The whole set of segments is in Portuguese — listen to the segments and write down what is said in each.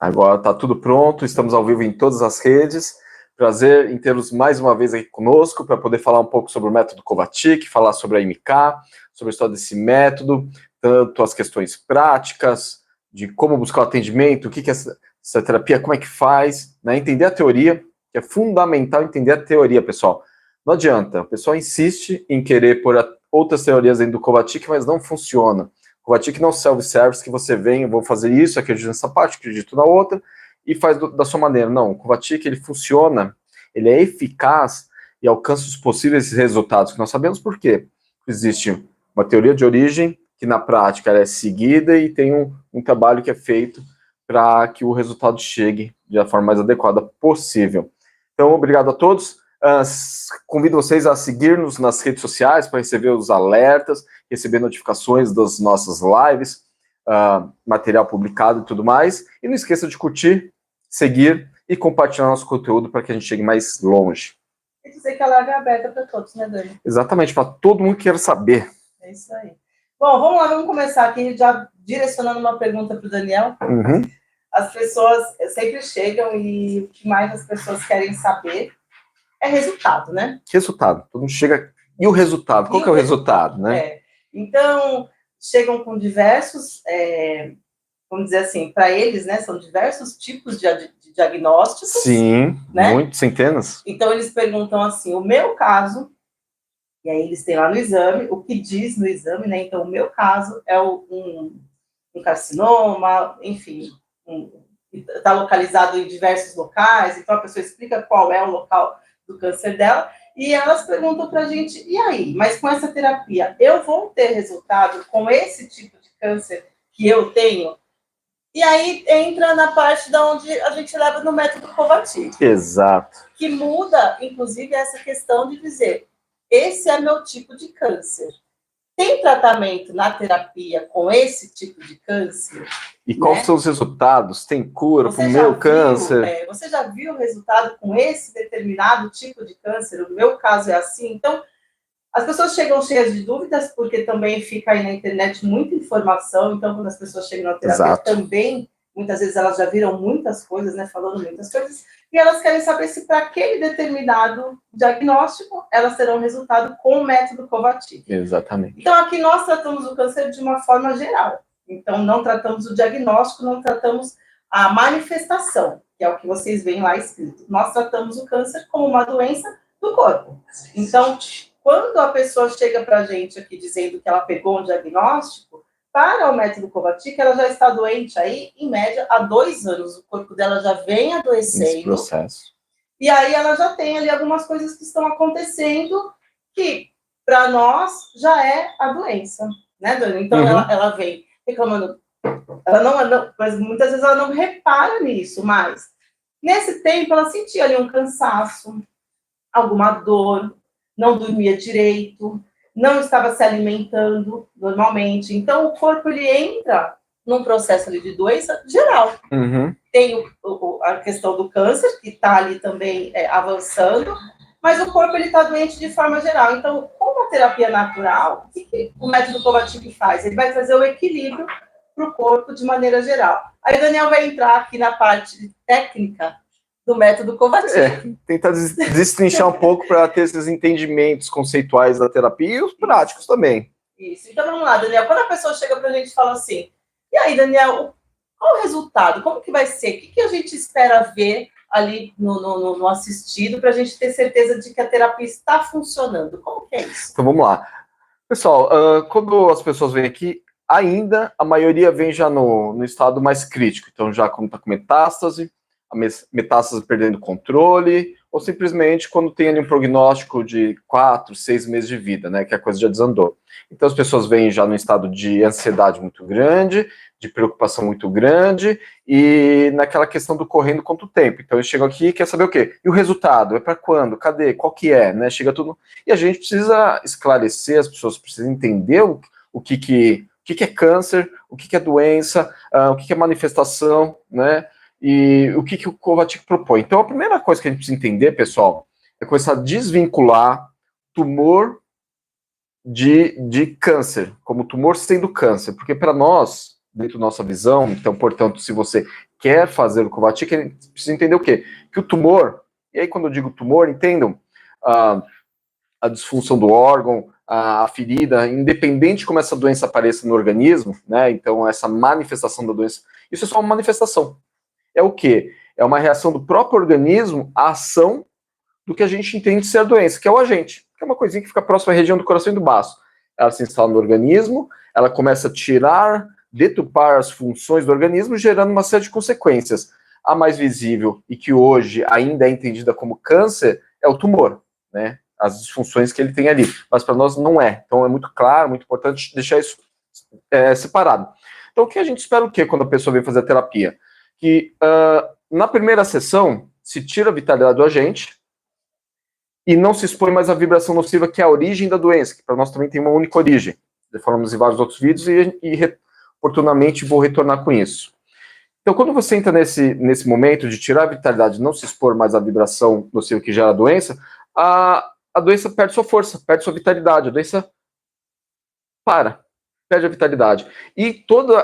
Agora está tudo pronto, estamos ao vivo em todas as redes. Prazer em tê-los mais uma vez aqui conosco para poder falar um pouco sobre o método Kovačić, falar sobre a MK, sobre a história desse método, tanto as questões práticas, de como buscar o atendimento, o que é essa terapia, como é que faz, né? Entender a teoria, que é fundamental entender a teoria, pessoal. Não adianta, o pessoal insiste em querer pôr outras teorias dentro do Kovačić, mas não funciona. Kovačić não é um self-service que você vem, eu vou fazer isso, acredito nessa parte, acredito na outra, e faz da sua maneira. Não, o Kovačić, ele funciona, ele é eficaz e alcança os possíveis resultados, que nós sabemos por quê. Existe uma teoria de origem, que na prática ela é seguida e tem um trabalho que é feito para que o resultado chegue da forma mais adequada possível. Então, obrigado a todos. Convido vocês a seguir-nos nas redes sociais para receber os alertas, receber notificações das nossas lives, material publicado e tudo mais. E não esqueça de curtir, seguir e compartilhar nosso conteúdo para que a gente chegue mais longe. E dizer que a live é aberta para todos, né, Dani? Exatamente, para todo mundo que quer saber. É isso aí. Bom, vamos lá, vamos começar aqui já direcionando uma pergunta para o Daniel. Uhum. As pessoas sempre chegam e o que mais as pessoas querem saber é resultado, né? Resultado. Todo mundo chega... E o resultado? Qual que é o resultado, né? Então, chegam com diversos, vamos dizer assim, para eles, né, são diversos tipos de diagnósticos. Sim, né? Muitos, centenas. Então, eles perguntam assim, o meu caso, e aí eles têm lá no exame, o que diz no exame, né? Então, o meu caso é um carcinoma, enfim, está localizado em diversos locais, então a pessoa explica qual é o local do câncer dela, e elas perguntam para a gente, e aí, mas com essa terapia, eu vou ter resultado com esse tipo de câncer que eu tenho? E aí entra na parte da onde a gente leva no método Kovačić. Exato. Que muda, inclusive, essa questão de dizer, esse é meu tipo de câncer. Tem tratamento na terapia com esse tipo de câncer? E quais são os resultados? Tem cura para o meu câncer? Você já viu o resultado com esse determinado tipo de câncer? O meu caso é assim. Então, as pessoas chegam cheias de dúvidas, porque também fica aí na internet muita informação. Então, quando as pessoas chegam na terapia, Exato. também, muitas vezes elas já viram muitas coisas, né? Falando muitas coisas. E elas querem saber se para aquele determinado diagnóstico, elas terão resultado com o método Kovačić. Exatamente. Então, aqui nós tratamos o câncer de uma forma geral. Então, não tratamos o diagnóstico, não tratamos a manifestação, que é o que vocês veem lá escrito. Nós tratamos o câncer como uma doença do corpo. Então, quando a pessoa chega para a gente aqui dizendo que ela pegou um diagnóstico, para o método Kovačić, ela já está doente aí, em média, há 2 anos. O corpo dela já vem adoecendo. Esse processo. E aí ela já tem ali algumas coisas que estão acontecendo que, para nós, já é a doença, né, Dani? Então, ela vem reclamando, mas muitas vezes ela não repara nisso, mas nesse tempo ela sentia ali um cansaço, alguma dor, não dormia direito, não estava se alimentando normalmente. Então, o corpo ele entra num processo ali de doença geral. Uhum. Tem a questão do câncer, que está ali também avançando, mas o corpo está doente de forma geral. Então, com uma terapia natural, o que o método Kovačić faz? Ele vai trazer o equilíbrio para o corpo de maneira geral. Aí o Daniel vai entrar aqui na parte técnica do método Kovačić. Tentar destrinchar um pouco para ter esses entendimentos conceituais da terapia e os práticos também. Isso. Então, vamos lá, Daniel. Quando a pessoa chega para a gente e fala assim, e aí, Daniel, qual o resultado? Como que vai ser? O que a gente espera ver ali no assistido para a gente ter certeza de que a terapia está funcionando? Como que é isso? Então, vamos lá. Pessoal, quando as pessoas vêm aqui, ainda a maioria vem já no estado mais crítico. Então, já quando está com metástase, a metástase perdendo controle, ou simplesmente quando tem ali um prognóstico de 4, 6 meses de vida, né, que a coisa já desandou. Então as pessoas vêm já num estado de ansiedade muito grande, de preocupação muito grande, e naquela questão do correndo contra o tempo. Então eles chegam aqui e quer saber o quê? E o resultado? É para quando? Cadê? Qual que é? Né? Chega tudo... E a gente precisa esclarecer, as pessoas precisam entender o que é câncer, o que é doença, o que é manifestação, né? E o que o Kovačić propõe. Então, a primeira coisa que a gente precisa entender, pessoal, é começar a desvincular tumor de câncer, como tumor sendo câncer, porque para nós, dentro da nossa visão. Então, portanto, se você quer fazer o Kovacic, ele precisa entender o quê? Que o tumor, e aí quando eu digo tumor, entendam a disfunção do órgão, a ferida, independente de como essa doença apareça no organismo, né? Então, essa manifestação da doença, isso é só uma manifestação. É o quê? É uma reação do próprio organismo à ação do que a gente entende ser a doença, que é o agente, que é uma coisinha que fica próxima à região do coração e do baço. Ela se instala no organismo, ela começa a tirar, deturpar as funções do organismo, gerando uma série de consequências. A mais visível, e que hoje ainda é entendida como câncer, é o tumor, né? As disfunções que ele tem ali. Mas para nós não é. Então é muito claro, muito importante deixar isso separado. Então o que a gente espera o quê quando a pessoa vem fazer a terapia? Que na primeira sessão se tira a vitalidade do agente e não se expõe mais à vibração nociva, que é a origem da doença, que para nós também tem uma única origem. Já falamos em vários outros vídeos e oportunamente vou retornar com isso. Então, quando você entra nesse momento de tirar a vitalidade e não se expor mais à vibração nociva que gera a doença doença perde sua força, perde sua vitalidade, a doença perde a vitalidade. E todos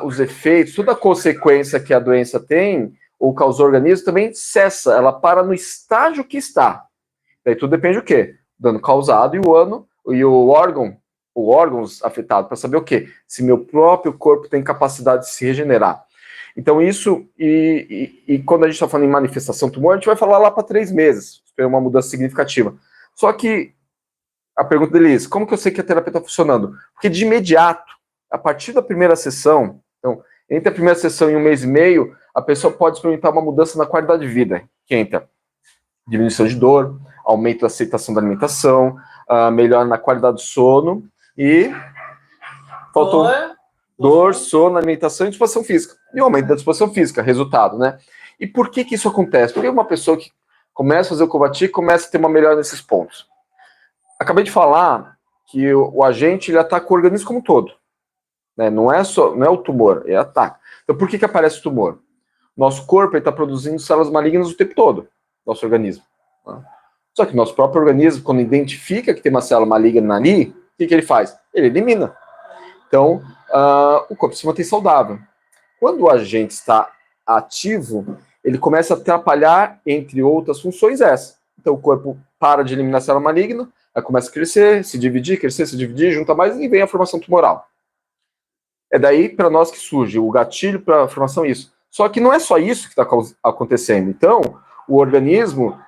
os efeitos, toda a consequência que a doença tem, ou causou ao organismo, também cessa, ela para no estágio que está. Daí tudo depende do quê? Dano causado e o órgãos afetados, para saber o quê? Se meu próprio corpo tem capacidade de se regenerar. Então isso, e quando a gente está falando em manifestação tumor, a gente vai falar lá para 3 meses, esperar uma mudança significativa. Só que a pergunta dele é como que eu sei que a terapia está funcionando? Porque de imediato, a partir da primeira sessão, então, entre a primeira sessão e 1 mês e meio, a pessoa pode experimentar uma mudança na qualidade de vida, que entra diminuição de dor, aumento da aceitação da alimentação, melhora na qualidade do sono e faltou dor, sono, alimentação e disposição física. E o aumento da disposição física, resultado, né? E por que isso acontece? Porque uma pessoa que começa a fazer o Kovacic começa a ter uma melhora nesses pontos. Acabei de falar que o agente ele ataca o organismo como um todo, né? Não é o tumor, é ataque. Então por que aparece o tumor? Nosso corpo está produzindo células malignas o tempo todo, nosso organismo. Né? Só que nosso próprio organismo, quando identifica que tem uma célula maligna ali, o que ele faz? Ele elimina. Então, o corpo se mantém saudável. Quando o agente está ativo, ele começa a atrapalhar, entre outras funções, essa. Então, o corpo para de eliminar a célula maligna, aí começa a crescer, se dividir, junta mais e vem a formação tumoral. É daí, para nós, que surge o gatilho para a formação disso. Só que não é só isso que está acontecendo. Então, o organismo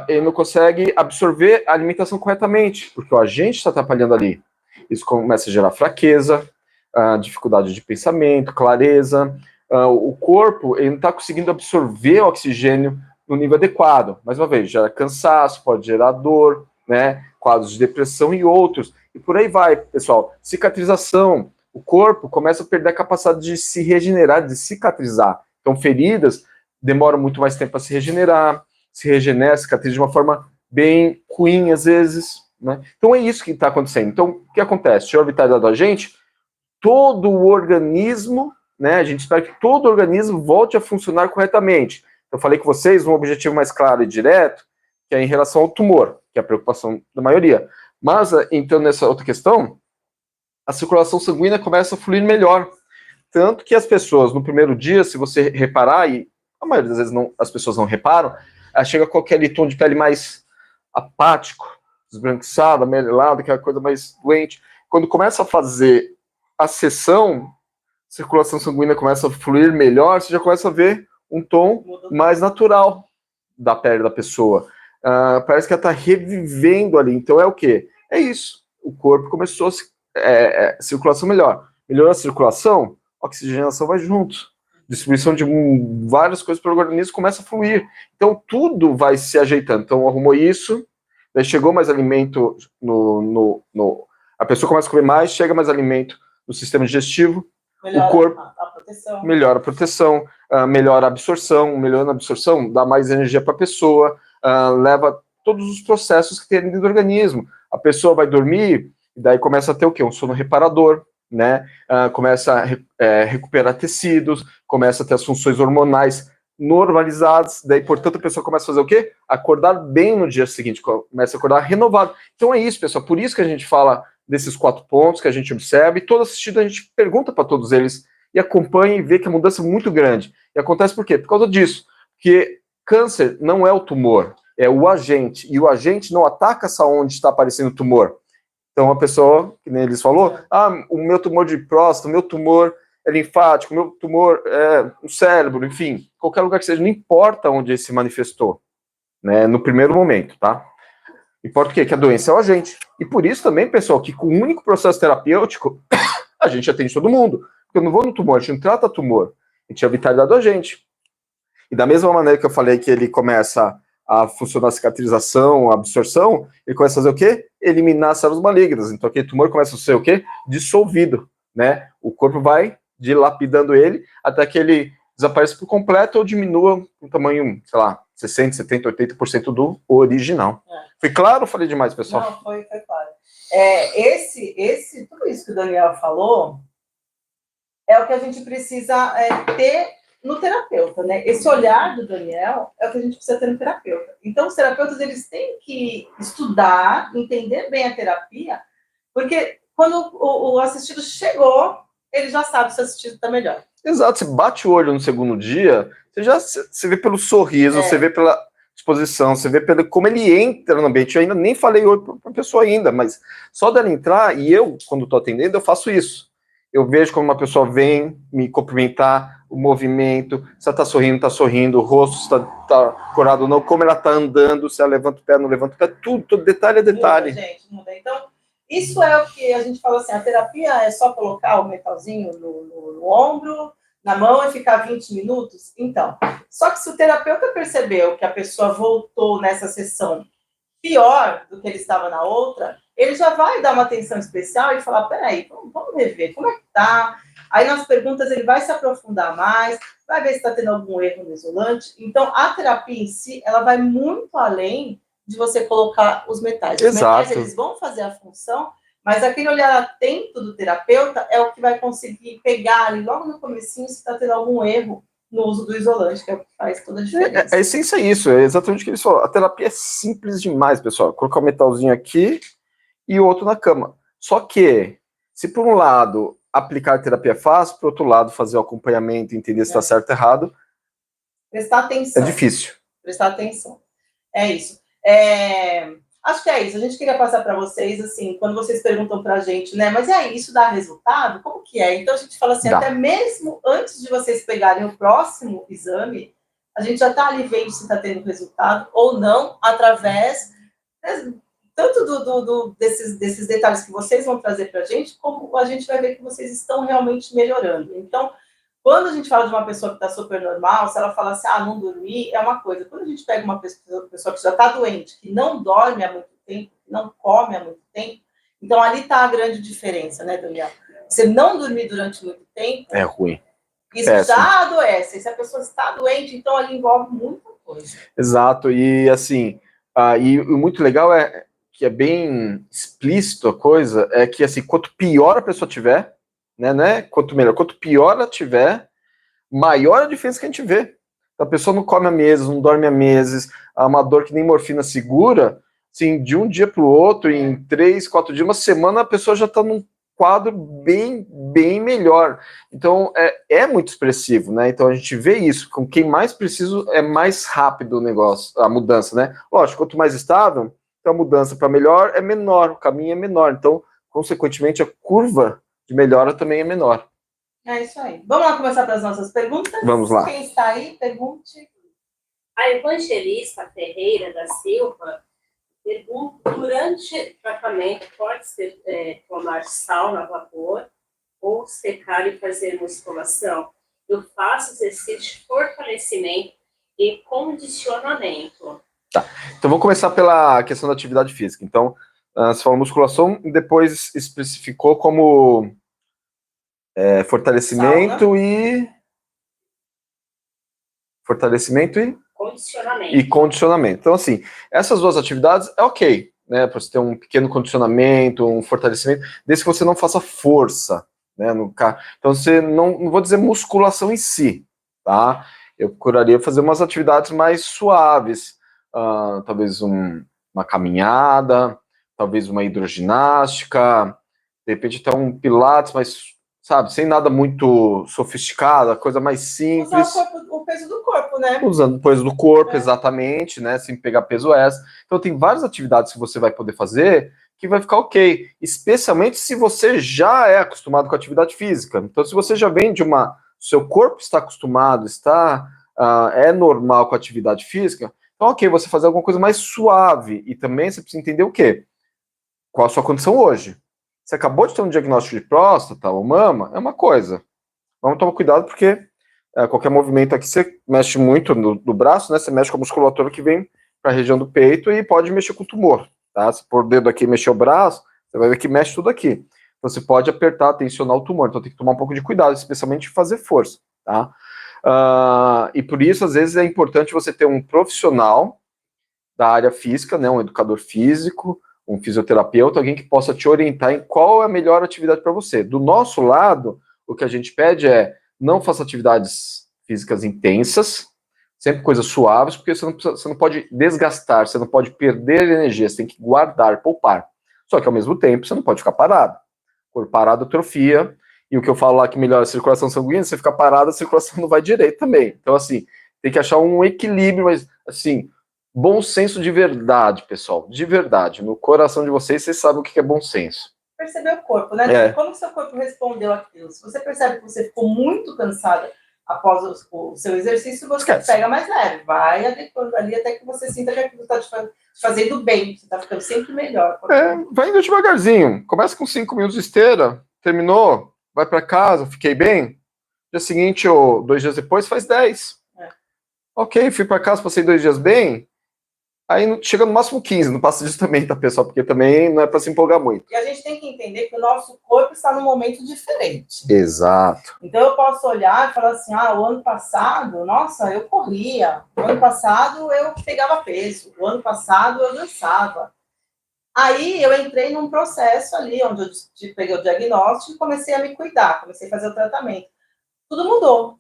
ele não consegue absorver a alimentação corretamente, porque o agente está atrapalhando ali. Isso começa a gerar fraqueza, dificuldade de pensamento, clareza. O corpo ele não está conseguindo absorver o oxigênio no nível adequado. Mais uma vez, gera cansaço, pode gerar dor, né, quadros de depressão e outros. E por aí vai, pessoal. Cicatrização. O corpo começa a perder a capacidade de se regenerar, de cicatrizar. Então, feridas demoram muito mais tempo a se regenerar, cicatriza de uma forma bem ruim, às vezes. Né? Então, é isso que está acontecendo. Então, o que acontece? Tira a vitalidade da gente, todo o organismo, né, a gente espera que todo o organismo volte a funcionar corretamente. Eu falei com vocês um objetivo mais claro e direto, que é em relação ao tumor, que é a preocupação da maioria. Mas, entrando nessa outra questão, a circulação sanguínea começa a fluir melhor. Tanto que as pessoas, no primeiro dia, se você reparar, e a maioria das vezes as pessoas não reparam, chega com aquele tom de pele mais apático, esbranquiçado, amarelado, aquela coisa mais doente. Quando começa a fazer a sessão, a circulação sanguínea começa a fluir melhor, você já começa a ver um tom mais natural da pele da pessoa. Parece que ela está revivendo ali. Então é o quê? É isso. O corpo começou a circulação melhor. Melhorou a circulação, a oxigenação vai junto. Distribuição de várias coisas para o organismo começa a fluir. Então tudo vai se ajeitando. Então arrumou isso, daí chegou mais alimento a pessoa começa a comer mais, chega mais alimento no sistema digestivo, melhora o corpo a proteção. Melhora a proteção, melhora a absorção, melhorando a absorção, dá mais energia para a pessoa, leva todos os processos que tem dentro do organismo. A pessoa vai dormir, e daí começa a ter o quê? Um sono reparador, né? Começa a recuperar tecidos, começa a ter as funções hormonais normalizadas, daí, portanto, a pessoa começa a fazer o quê? Acordar bem no dia seguinte, começa a acordar renovado. Então é isso, pessoal, por isso que a gente fala desses 4 pontos que a gente observa, e todo assistido a gente pergunta para todos eles e acompanha e vê que a mudança é muito grande. E acontece por quê? Por causa disso. Porque câncer não é o tumor, é o agente. E o agente não ataca só onde está aparecendo o tumor. Então, a pessoa, que nem eles falou, o meu tumor de próstata, o meu tumor é linfático, o meu tumor é no cérebro, enfim, qualquer lugar que seja, não importa onde ele se manifestou, né, no primeiro momento, tá? Importa o quê? Que a doença é o agente. E por isso também, pessoal, que com o único processo terapêutico, a gente atende todo mundo. Porque eu não vou no tumor, a gente não trata tumor, a gente é a vitalidade do agente. E da mesma maneira que eu falei que ele começa a funcionar a cicatrização, a absorção, ele começa a fazer o quê? Eliminar células malignas. Então aquele tumor começa a ser o quê? Dissolvido, né? O corpo vai dilapidando ele até que ele desapareça por completo ou diminua o tamanho, sei lá, 60, 70, 80% do original. Foi claro ou falei demais, pessoal? Não, foi claro. Tudo isso que o Daniel falou é o que a gente precisa ter no terapeuta, né? Esse olhar do Daniel é o que a gente precisa ter no terapeuta. Então, os terapeutas, eles têm que estudar, entender bem a terapia, porque quando o assistido chegou, ele já sabe se o assistido está melhor. Exato, você bate o olho no segundo dia, você vê pelo sorriso, você vê pela disposição, você vê pelo como ele entra no ambiente. Eu ainda nem falei oi para a pessoa ainda, mas só dela entrar, e eu, quando estou atendendo, eu faço isso. Eu vejo como uma pessoa vem me cumprimentar, o movimento, se ela está sorrindo, o rosto está corado ou não, como ela está andando, se ela levanta o pé, não levanta o pé, tudo detalhe a detalhe. Muda, gente, muda. Então, isso é o que a gente fala assim, a terapia é só colocar o metalzinho no ombro, na mão e ficar 20 minutos? Então, só que se o terapeuta percebeu que a pessoa voltou nessa sessão pior do que ele estava na outra, ele já vai dar uma atenção especial e falar, peraí, vamos rever, como é que tá? Aí nas perguntas ele vai se aprofundar mais, vai ver se está tendo algum erro no isolante. Então, a terapia em si, ela vai muito além de você colocar os metais. Os metais, eles vão fazer a função, mas aquele olhar atento do terapeuta é o que vai conseguir pegar ali logo no comecinho se está tendo algum erro no uso do isolante, que é o que faz toda a diferença. A essência é isso, é exatamente o que eles falaram. A terapia é simples demais, pessoal. Colocar um metalzinho aqui e o outro na cama. Só que, se por um lado aplicar a terapia é fácil, por outro lado fazer o acompanhamento, entender se está certo ou errado, prestar atenção. É difícil. Prestar atenção. É isso. Acho que é isso. A gente queria passar para vocês, assim, quando vocês perguntam para a gente, né? Mas e aí, isso dá resultado? Como que é? Então a gente fala assim, até mesmo antes de vocês pegarem o próximo exame, a gente já está ali vendo se está tendo resultado ou não, através tanto desses detalhes que vocês vão trazer para a gente, como a gente vai ver que vocês estão realmente melhorando. Então, quando a gente fala de uma pessoa que está super normal, se ela fala assim, não dormi, é uma coisa. Quando a gente pega uma pessoa que já está doente, que não dorme há muito tempo, que não come há muito tempo, então ali está a grande diferença, né, Daniel? Você não dormir durante muito tempo... É ruim. Isso já adoece. Se a pessoa está doente, então ali envolve muita coisa. Exato. E, assim, e o muito legal é que é bem explícito a coisa, é que, assim, quanto pior a pessoa tiver, né, quanto melhor, quanto pior ela tiver, maior a diferença que a gente vê. A pessoa não come há meses, não dorme há meses, há uma dor que nem morfina segura, assim, de um dia para o outro, em 3, 4 dias, uma semana, a pessoa já está num quadro bem melhor. Então, é muito expressivo, né? Então, a gente vê isso. Com quem mais preciso, é mais rápido o negócio, a mudança, né? Lógico, quanto mais estável, então a mudança para melhor é menor, o caminho é menor. Então, consequentemente, a curva de melhora também é menor. É isso aí. Vamos lá começar para as nossas perguntas? Vamos lá. Quem está aí, pergunte. A Evangelista Ferreira da Silva pergunta, durante o tratamento, pode-se tomar sauna a vapor ou secar e fazer musculação? Eu faço exercício de fortalecimento e condicionamento. Tá, então vamos começar pela questão da atividade física. Então, você falou musculação, depois especificou como fortalecimento sauna. e... Fortalecimento Condicionamento. E condicionamento. Então, assim, essas duas atividades é ok, né? Para você ter um pequeno condicionamento, um fortalecimento, desde que você não faça força, né? Então, você não vou dizer musculação em si, tá? Eu procuraria fazer umas atividades mais suaves, talvez uma caminhada, talvez uma hidroginástica, de repente até um pilates mais sabe, sem nada muito sofisticado, a coisa mais simples. Usar o peso do corpo, né? Usando o peso do corpo, exatamente, né? Sem pegar peso extra. Então, tem várias atividades que você vai poder fazer que vai ficar ok. Especialmente se você já é acostumado com a atividade física. Então, se você já vem de uma. Seu corpo está acostumado, é normal com a atividade física, então, ok, você fazer alguma coisa mais suave. E também você precisa entender o quê? Qual a sua condição hoje? Você acabou de ter um diagnóstico de próstata ou mama, é uma coisa. Vamos tomar cuidado porque qualquer movimento aqui você mexe muito no braço, né? Você mexe com a musculatura que vem para a região do peito e pode mexer com o tumor, tá? Se pôr o dedo aqui e mexer o braço, você vai ver que mexe tudo aqui. Então, você pode apertar, tensionar o tumor. Então tem que tomar um pouco de cuidado, especialmente fazer força, tá? E por isso, às vezes, é importante você ter um profissional da área física, né? Um educador físico, um fisioterapeuta, alguém que possa te orientar em qual é a melhor atividade para você. Do nosso lado, o que a gente pede é não faça atividades físicas intensas, sempre coisas suaves, porque você não pode desgastar, você não pode perder energia, você tem que guardar, poupar. Só que ao mesmo tempo você não pode ficar parado. Corpo parado atrofia, e o que eu falo lá que melhora a circulação sanguínea, você ficar parado, a circulação não vai direito também. Então, assim, tem que achar um equilíbrio, mas, assim, bom senso de verdade, pessoal, de verdade. No coração de vocês sabem o que é bom senso. Perceber o corpo, né? Como que seu corpo respondeu aquilo? Se você percebe que você ficou muito cansada após o seu exercício, você pega mais leve, vai adequando ali até que você sinta que aquilo está te fazendo bem, você está ficando sempre melhor. Vai indo devagarzinho. Começa com 5 minutos de esteira, terminou, vai para casa, fiquei bem. Dia seguinte ou 2 dias depois, faz 10. Ok, fui para casa, passei 2 dias bem. Aí chega no máximo 15, não passa disso também, tá, pessoal? Porque também não é para se empolgar muito. E a gente tem que entender que o nosso corpo está num momento diferente. Exato. Então eu posso olhar e falar assim, o ano passado, nossa, eu corria. O ano passado eu pegava peso. O ano passado eu dançava. Aí eu entrei num processo ali, onde eu peguei o diagnóstico e comecei a me cuidar, comecei a fazer o tratamento. Tudo mudou.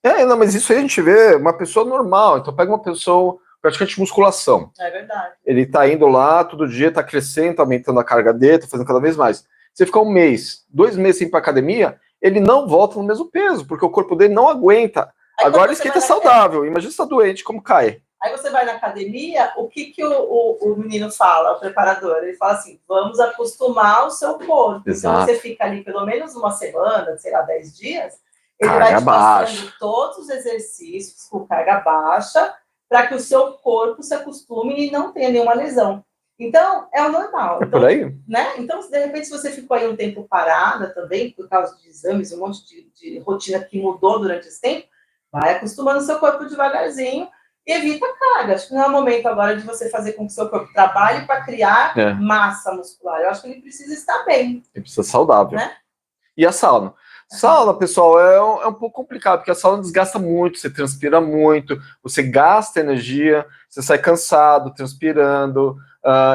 Não, mas isso aí a gente vê uma pessoa normal. Então pega uma pessoa praticante musculação. É verdade. Ele tá indo lá, todo dia tá crescendo, tá aumentando a carga dele, tá fazendo cada vez mais. Você ficar 1 mês, 2 meses sem ir pra academia, ele não volta no mesmo peso, porque o corpo dele não aguenta. Aí, agora isso que tá saudável, imagina se tá doente, como cai. Aí você vai na academia, o que o menino fala, o preparador? Ele fala assim, vamos acostumar o seu corpo. Exato. Então você fica ali pelo menos uma semana, sei lá, 10 dias, ele vai te passando todos os exercícios com carga baixa, para que o seu corpo se acostume e não tenha nenhuma lesão. Então, é o normal. Então, por aí? Né? Então, de repente, se você ficou aí um tempo parada também, por causa de exames, um monte de rotina que mudou durante esse tempo, vai acostumando o seu corpo devagarzinho e evita carga. Acho que não é o momento agora de você fazer com que o seu corpo trabalhe para criar massa muscular. Eu acho que ele precisa estar bem. Ele precisa ser saudável. Né? E a sauna? Sauna, pessoal, é um pouco complicado, porque a sauna desgasta muito, você transpira muito, você gasta energia, você sai cansado, transpirando.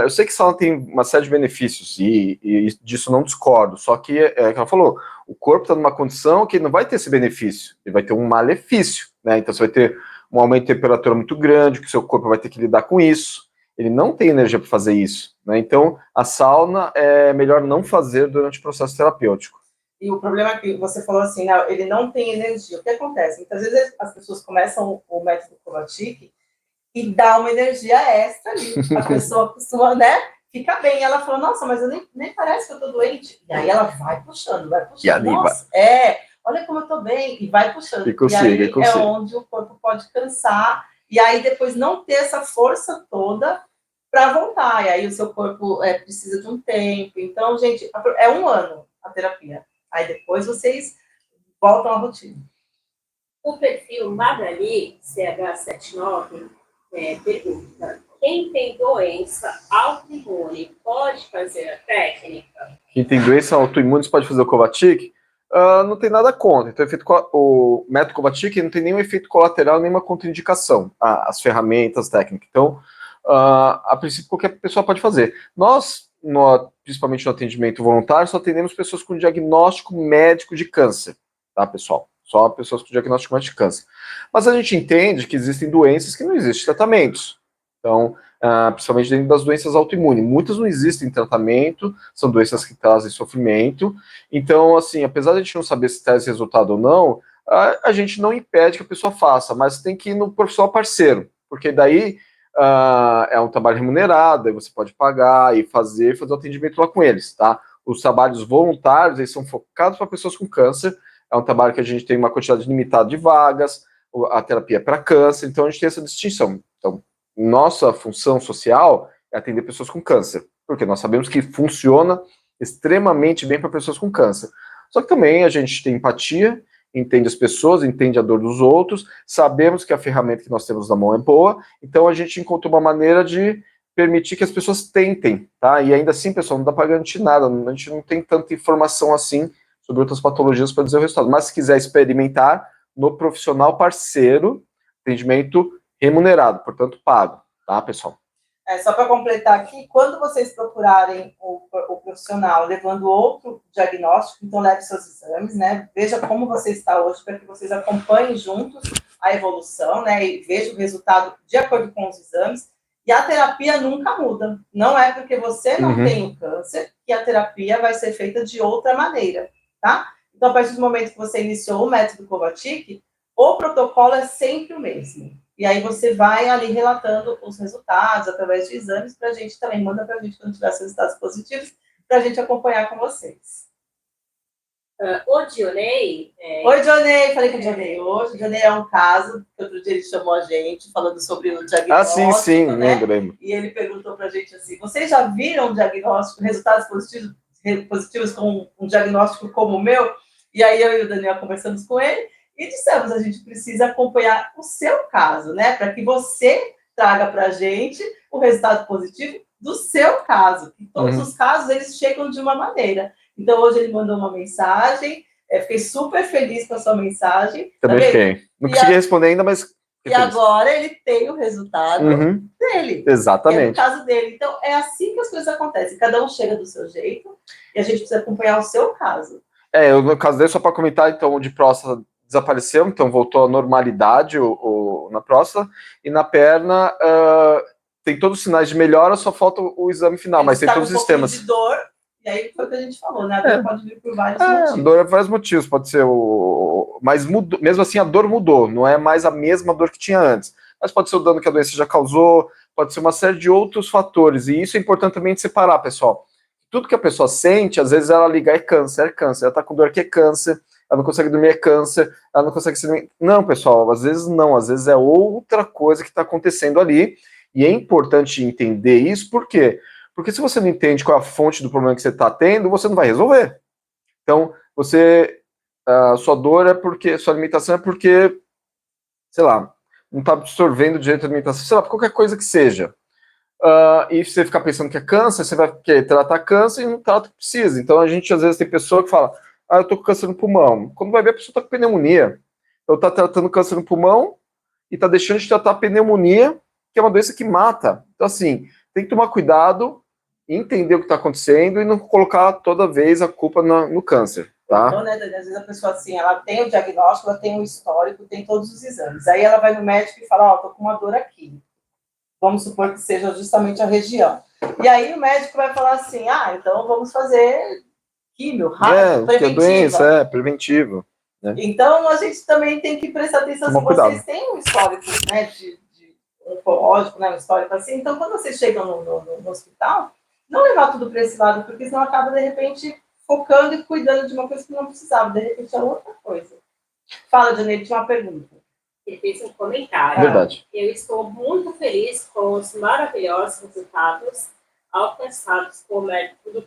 Eu sei que sauna tem uma série de benefícios, e disso não discordo, só que, como ela falou, o corpo está numa condição que não vai ter esse benefício, ele vai ter um malefício, né? Então você vai ter um aumento de temperatura muito grande, que o seu corpo vai ter que lidar com isso, ele não tem energia para fazer isso, né? Então a sauna é melhor não fazer durante o processo terapêutico. E o problema é que você falou assim, não, ele não tem energia. O que acontece? Muitas vezes as pessoas começam o método Kovacic e dá uma energia extra ali. A pessoa costuma, né? Fica bem. Ela fala, nossa, mas eu nem parece que eu tô doente. E aí ela vai puxando, vai puxando. E ali nossa, olha como eu tô bem. E vai puxando. E aí é onde o corpo pode cansar. E aí depois não ter essa força toda para voltar. E aí o seu corpo precisa de um tempo. Então, gente, é 1 ano a terapia. Aí depois vocês voltam à rotina. O perfil Magali CH79 pergunta: quem tem doença autoimune pode fazer a técnica? Quem tem doença autoimune pode fazer o Kovacic? Não tem nada contra. Então, o método Kovacic não tem nenhum efeito colateral, nenhuma contraindicação. As ferramentas técnicas. Então, a princípio, qualquer pessoa pode fazer. Nós, principalmente no atendimento voluntário, só atendemos pessoas com diagnóstico médico de câncer, tá, pessoal? Só pessoas com diagnóstico médico de câncer. Mas a gente entende que existem doenças que não existem tratamentos. Então, principalmente dentro das doenças autoimunes. Muitas não existem tratamento, são doenças que trazem sofrimento. Então, assim, apesar de a gente não saber se traz resultado ou não, a gente não impede que a pessoa faça, mas tem que ir no profissional parceiro, porque daí é um trabalho remunerado, aí você pode pagar e fazer o atendimento lá com eles, tá? Os trabalhos voluntários, eles são focados para pessoas com câncer, é um trabalho que a gente tem uma quantidade limitada de vagas, a terapia é para câncer, então a gente tem essa distinção. Então, nossa função social é atender pessoas com câncer, porque nós sabemos que funciona extremamente bem para pessoas com câncer. Só que também a gente tem empatia, entende as pessoas, entende a dor dos outros, sabemos que a ferramenta que nós temos na mão é boa, então a gente encontrou uma maneira de permitir que as pessoas tentem, tá? E ainda assim, pessoal, não dá para garantir nada, a gente não tem tanta informação assim sobre outras patologias para dizer o resultado, mas se quiser experimentar no profissional parceiro, atendimento remunerado, portanto pago, tá, pessoal? Só para completar aqui, quando vocês procurarem o profissional levando outro diagnóstico, então leve seus exames, né? Veja como você está hoje, para que vocês acompanhem juntos a evolução, né? E vejam o resultado de acordo com os exames. E a terapia nunca muda. Não é porque você não tem o câncer que a terapia vai ser feita de outra maneira, tá? Então, a partir do momento que você iniciou o método Kovačić, o protocolo é sempre o mesmo. E aí você vai ali relatando os resultados através de exames para a gente também. Manda para a gente quando tiver os resultados positivos, para a gente acompanhar com vocês. O Dionei... Oi, Dionei. Falei com o Dionei hoje. O Dionei é um caso, que outro dia ele chamou a gente, falando sobre o diagnóstico. Sim, né? lembro. E ele perguntou para a gente assim, vocês já viram um diagnóstico, resultados positivos com um diagnóstico como o meu? E aí eu e o Daniel conversamos com ele, e dissemos, a gente precisa acompanhar o seu caso, né? Para que você traga para a gente o resultado positivo do seu caso. E todos os casos, eles chegam de uma maneira. Então, hoje ele mandou uma mensagem, fiquei super feliz com a sua mensagem. Também fiquei. Não consegui responder ainda, mas... E agora ele tem o resultado dele. Exatamente. É o caso dele. Então, é assim que as coisas acontecem. Cada um chega do seu jeito, e a gente precisa acompanhar o seu caso. No caso dele, só para comentar, então, o de próstata desapareceu, então voltou à normalidade na próstata, e na perna tem todos os sinais de melhora, só falta o exame final, mas tem todos os sistemas. De dor, e aí foi o que a gente falou, né? A dor pode vir por vários motivos. A dor é por vários motivos, pode ser mas mudou, mesmo assim a dor mudou, não é mais a mesma dor que tinha antes, mas pode ser o dano que a doença já causou, pode ser uma série de outros fatores, e isso é importante também de separar, pessoal. Tudo que a pessoa sente, às vezes ela liga, é câncer, ela tá com dor que é câncer, ela não consegue dormir, é câncer, ela não consegue se dormir. Não, pessoal, às vezes não, às vezes é outra coisa que está acontecendo ali, e é importante entender isso, por quê? Porque se você não entende qual é a fonte do problema que você está tendo, você não vai resolver. Então, sua dor é porque, sua alimentação é porque, sei lá, não está absorvendo direito a alimentação, sei lá, qualquer coisa que seja. E você ficar pensando que é câncer, você vai tratar câncer e não trata o que precisa. Então, a gente, às vezes, tem pessoa que fala, eu tô com câncer no pulmão. Quando vai ver, a pessoa tá com pneumonia. Então, tá tratando câncer no pulmão e tá deixando de tratar a pneumonia, que é uma doença que mata. Então, assim, tem que tomar cuidado, entender o que está acontecendo e não colocar toda vez a culpa no câncer, tá? Então, né, às vezes a pessoa, assim, ela tem o diagnóstico, ela tem o histórico, tem todos os exames. Aí ela vai no médico e fala, tô com uma dor aqui. Vamos supor que seja justamente a região. E aí o médico vai falar assim, então vamos fazer químio, rápido, preventiva. Que a doença é preventiva. Né? Então, a gente também tem que prestar atenção se vocês têm um histórico, né, de oncológico, né, um histórico assim. Então, quando vocês chegam no hospital, não levar tudo para esse lado, porque senão acaba, de repente, focando e cuidando de uma coisa que não precisava. De repente, é outra coisa. Fala, Janine, tinha uma pergunta. Ele fez um comentário. Verdade. Eu estou muito feliz com os maravilhosos resultados alcançados com o método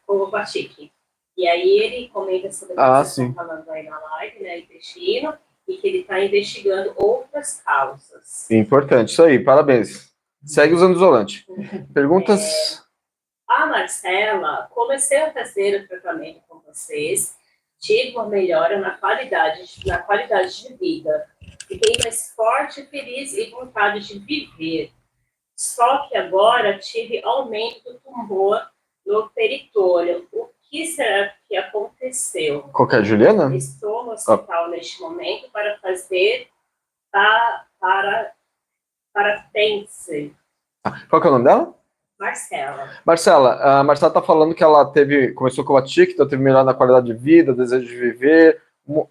Kovačić. E aí ele comenta sobre o que vocês estão falando aí na live, né, intestino, e que ele está investigando outras causas. Importante, isso aí, parabéns. Segue usando isolante. Perguntas? A Marcela, comecei a fazer o tratamento com vocês, tive uma melhora na qualidade de vida. Fiquei mais forte, feliz e vontade de viver. Só que agora tive aumento do tumor no peritônio. O que será que aconteceu? Qual que é, Juliana? Estou no hospital neste momento para fazer paratense. Qual que é o nome dela? Marcela. Marcela, a Marcela está falando que ela começou com a TIC, então teve melhor na qualidade de vida, desejo de viver,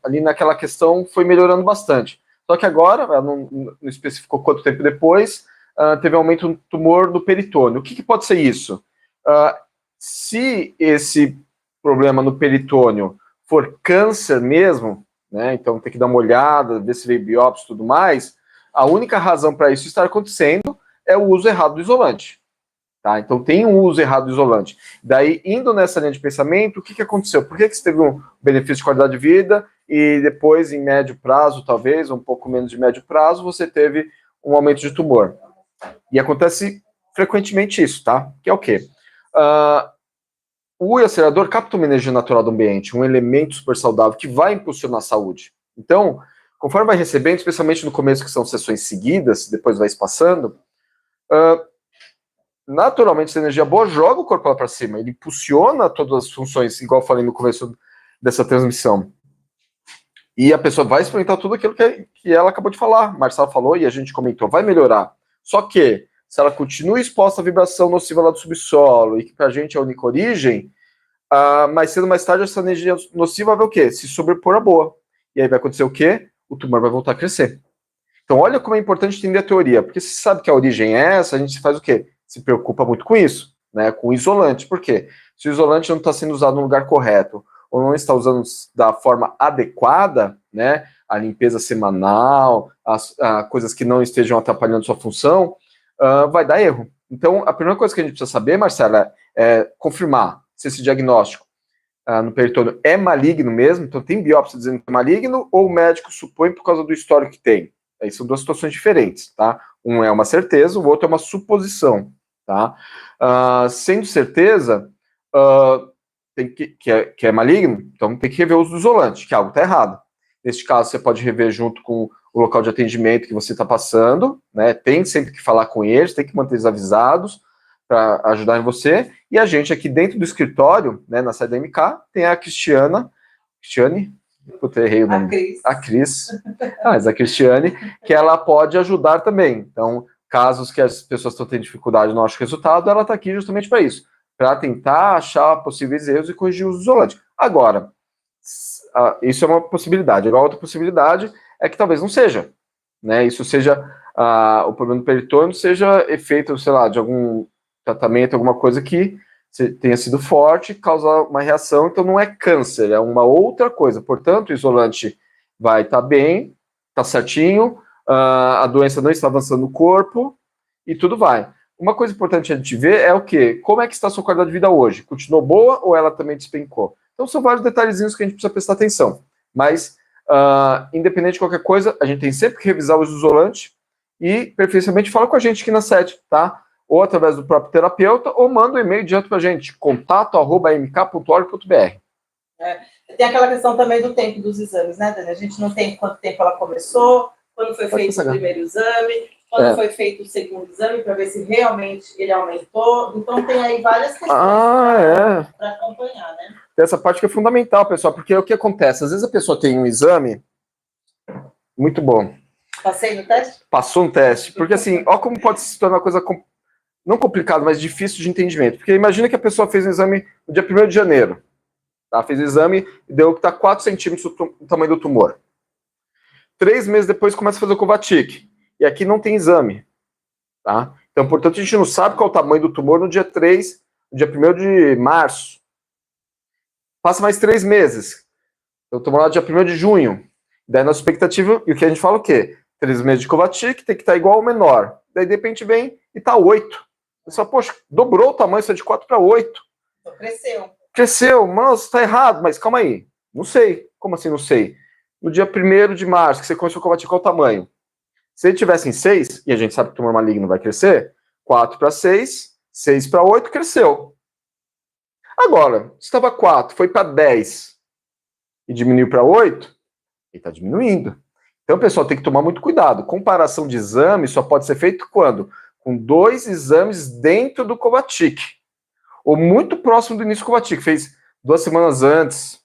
ali naquela questão foi melhorando bastante. Só que agora, ela não especificou quanto tempo depois, teve aumento no tumor do peritônio. O que pode ser isso? Se esse problema no peritônio for câncer mesmo, né, então tem que dar uma olhada, ver se veio biópsia e tudo mais, a única razão para isso estar acontecendo é o uso errado do isolante. Tá? Então tem um uso errado do isolante. Daí, indo nessa linha de pensamento, o que aconteceu? Por que você teve um benefício de qualidade de vida e depois, em médio prazo, talvez, um pouco menos de médio prazo, você teve um aumento de tumor? E acontece frequentemente isso, tá? Que é o quê? O acelerador capta uma energia natural do ambiente, um elemento super saudável que vai impulsionar a saúde. Então, conforme vai recebendo, especialmente no começo, que são sessões seguidas, depois vai espaçando, naturalmente essa energia boa joga o corpo lá para cima, ele impulsiona todas as funções, igual eu falei no começo dessa transmissão. E a pessoa vai experimentar tudo aquilo que ela acabou de falar, Marcelo falou e a gente comentou, vai melhorar. Só que, se ela continua exposta à vibração nociva lá do subsolo, e que pra gente é a única origem, mais cedo ou mais tarde essa energia nociva vai o quê? Se sobrepor a boa. E aí vai acontecer o quê? O tumor vai voltar a crescer. Então olha como é importante entender a teoria, porque se sabe que a origem é essa, a gente faz o quê? Se preocupa muito com isso, né? Com o isolante. Por quê? Se o isolante não está sendo usado no lugar correto, ou não está usando da forma adequada, né? A limpeza semanal, as coisas que não estejam atrapalhando sua função, vai dar erro. Então, a primeira coisa que a gente precisa saber, Marcela, é confirmar se esse diagnóstico no peritônio é maligno mesmo, então tem biópsia dizendo que é maligno, ou o médico supõe por causa do histórico que tem. Aí são duas situações diferentes, tá? Um é uma certeza, o outro é uma suposição, tá? Sendo certeza, que é maligno, então tem que rever o uso do isolante, que algo está errado. Neste caso, você pode rever junto com o local de atendimento que você está passando, né? Tem sempre que falar com eles, tem que manter eles avisados para ajudar em você. E a gente aqui dentro do escritório, né, na sede da MK, tem a Cristiane, eu errei o nome. A Cris. Mas a Cristiane, que ela pode ajudar também. Então, casos que as pessoas estão tendo dificuldade no resultado, ela está aqui justamente para isso, para tentar achar possíveis erros e corrigir o uso isolante. Agora, isso é uma possibilidade. A outra possibilidade é que talvez não seja, né? Isso seja, o problema do peritônio seja efeito, sei lá, de algum tratamento, alguma coisa que tenha sido forte, causar uma reação, então não é câncer, é uma outra coisa. Portanto, o isolante vai estar bem, está certinho, a doença não está avançando no corpo e tudo vai. Uma coisa importante a gente ver é o quê? Como é que está a sua qualidade de vida hoje? Continuou boa ou ela também despencou? Então são vários detalhezinhos que a gente precisa prestar atenção. Mas, independente de qualquer coisa, a gente tem sempre que revisar o isolante e, preferencialmente, fala com a gente aqui na sede, tá? Ou através do próprio terapeuta, ou manda um e-mail direto para a gente, contato@mk.org.br. Tem aquela questão também do tempo dos exames, né, Dani? A gente não tem quanto tempo ela começou, quando foi feito o primeiro exame, quando foi feito o segundo exame, para ver se realmente ele aumentou. Então, tem aí várias questões para acompanhar, né? Essa parte que é fundamental, pessoal, porque o que acontece? Às vezes a pessoa tem um exame muito bom. Passei no teste? Passou no teste. Porque assim, ó como pode se tornar uma coisa não complicado, mas difícil de entendimento. Porque imagina que a pessoa fez um exame no dia 1º de janeiro. Tá? Fez o exame e deu que está 4 centímetros o tamanho do tumor. 3 meses depois começa a fazer o Kovacic. E aqui não tem exame. Tá? Então, portanto, a gente não sabe qual é o tamanho do tumor no dia 1º de março. Passa mais 3 meses. Eu tomo lá dia 1º de junho. Daí, nossa expectativa, e o que a gente fala o quê? 3 meses de Kovacic tem que estar igual ou menor. Daí, de repente, vem e está 8. Você fala, poxa, dobrou o tamanho, isso é de 4 para 8. Cresceu, nossa, está errado, mas calma aí. Não sei. Como assim não sei? No dia 1º de março, que você começou a Kovacic, qual o tamanho? Se ele tivesse em 6, e a gente sabe que o tumor maligno vai crescer, 4 para 6, 6 para 8, cresceu. Agora, se estava 4, foi para 10 e diminuiu para 8, ele está diminuindo. Então, pessoal, tem que tomar muito cuidado. Comparação de exame só pode ser feito quando? Com 2 exames dentro do Kovacic. Ou muito próximo do início do Kovacic. Fez 2 semanas antes,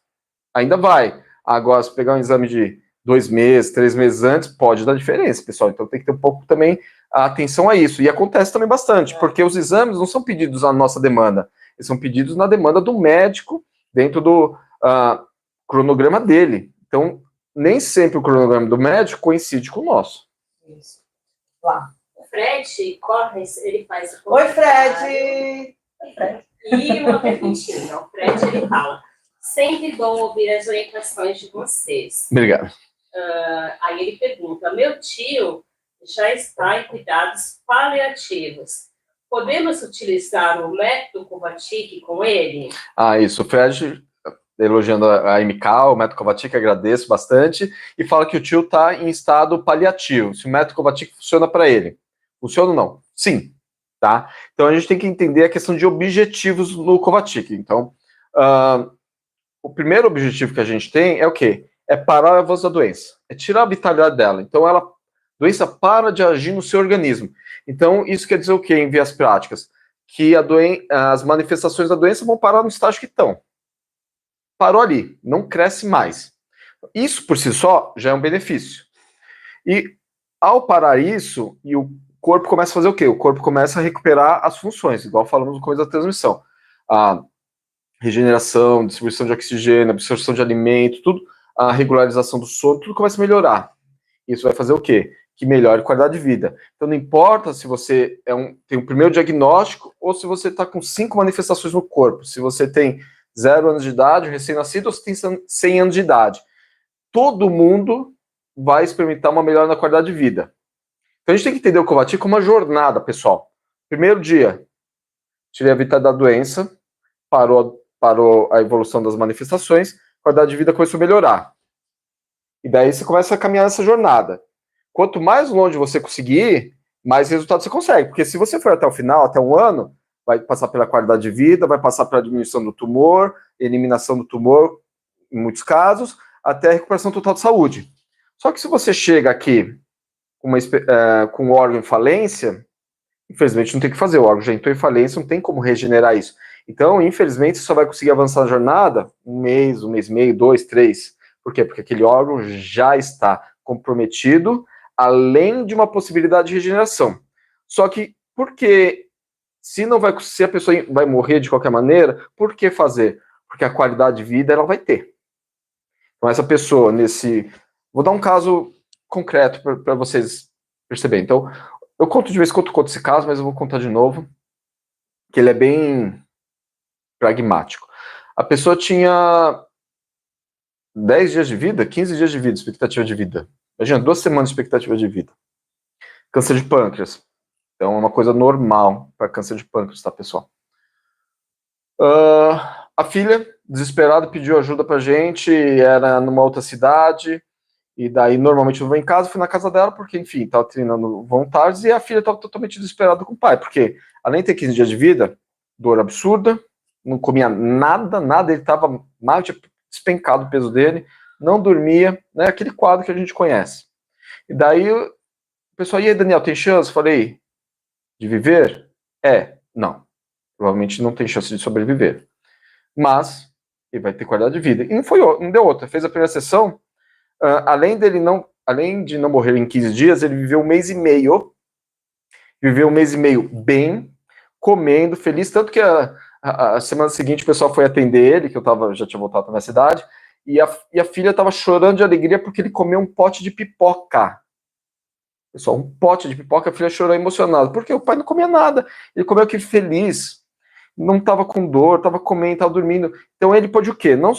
ainda vai. Agora, se pegar um exame de 2 meses, 3 meses antes, pode dar diferença, pessoal. Então, tem que ter um pouco também a atenção a isso. E acontece também bastante, porque os exames não são pedidos à nossa demanda, eles são pedidos na demanda do médico, dentro do cronograma dele. Então, nem sempre o cronograma do médico coincide com o nosso. Isso. Lá. O Fred corre, ele faz o Oi, Fred! Oi, Fred. E uma perguntinha, o Fred, ele fala, sempre bom ouvir as orientações de vocês. Obrigado. Aí ele pergunta, meu tio já está em cuidados paliativos. Podemos utilizar o método Kovacic com ele? Isso, o Fred, elogiando a MK, o método Kovacic, agradeço bastante, e fala que o tio está em estado paliativo, se o método Kovacic funciona para ele. Funciona ou não? Sim. Tá? Então a gente tem que entender a questão de objetivos no Kovacic. Então, o primeiro objetivo que a gente tem é o quê? É parar o avanço da doença, é tirar a vitalidade dela. Então a doença para de agir no seu organismo. Então isso quer dizer o quê em vias práticas? Que as manifestações da doença vão parar no estágio que estão. Parou ali, não cresce mais. Isso por si só já é um benefício. E ao parar isso, e o corpo começa a fazer o quê? O corpo começa a recuperar as funções, igual falamos no começo da transmissão. A regeneração, distribuição de oxigênio, absorção de alimento, tudo, a regularização do sono, tudo começa a melhorar. Isso vai fazer o quê? Que melhore a qualidade de vida. Então não importa se você tem um primeiro diagnóstico ou se você está com 5 manifestações no corpo, se você tem 0 anos de idade, recém-nascido, ou se tem 100 anos de idade. Todo mundo vai experimentar uma melhora na qualidade de vida. Então a gente tem que entender o Kovacic como uma jornada, pessoal. Primeiro dia, tirei a vitalidade da doença, parou a evolução das manifestações, a qualidade de vida começou a melhorar. E daí você começa a caminhar nessa jornada. Quanto mais longe você conseguir ir, mais resultados você consegue. Porque se você for até o final, até 1 ano, vai passar pela qualidade de vida, vai passar pela diminuição do tumor, eliminação do tumor, em muitos casos, até a recuperação total de saúde. Só que se você chega aqui com um órgão em falência, infelizmente não tem o que fazer, o órgão já entrou em falência, não tem como regenerar isso. Então, infelizmente, você só vai conseguir avançar na jornada 1 mês, 1 mês e meio, 2, 3. Por quê? Porque aquele órgão já está comprometido, além de uma possibilidade de regeneração. Só que, por que, se a pessoa vai morrer de qualquer maneira, por que fazer? Porque a qualidade de vida ela vai ter. Então, essa pessoa, vou dar um caso concreto para vocês perceberem. Então, eu conto de vez em quando, conto esse caso, mas eu vou contar de novo, que ele é bem pragmático. A pessoa tinha 10 dias de vida, 15 dias de vida, expectativa de vida. Imagina, 2 semanas de expectativa de vida. Câncer de pâncreas. Então, é uma coisa normal para câncer de pâncreas, tá, pessoal? A filha, desesperada, pediu ajuda pra gente, era numa outra cidade, e daí normalmente eu vou em casa, fui na casa dela, porque, enfim, estava treinando voluntários, e a filha estava totalmente desesperada com o pai, porque, além de ter 15 dias de vida, dor absurda, não comia nada, ele estava mal, tinha despencado o peso dele, não dormia, né, aquele quadro que a gente conhece. E daí, o pessoal, e aí, Daniel, tem chance? Falei, de viver? Não. Provavelmente não tem chance de sobreviver. Mas, ele vai ter qualidade de vida. E não deu outra. Fez a primeira sessão, além de não morrer em 15 dias, ele viveu 1 mês e meio. Viveu 1 mês e meio bem, comendo, feliz. Tanto que a semana seguinte o pessoal foi atender ele, que já tinha voltado para minha cidade, e a filha estava chorando de alegria porque ele comeu um pote de pipoca. Pessoal, um pote de pipoca, a filha chorou emocionada, porque o pai não comia nada. Ele comeu aquele feliz, não estava com dor, estava comendo, estava dormindo. Então ele pôde o quê? Não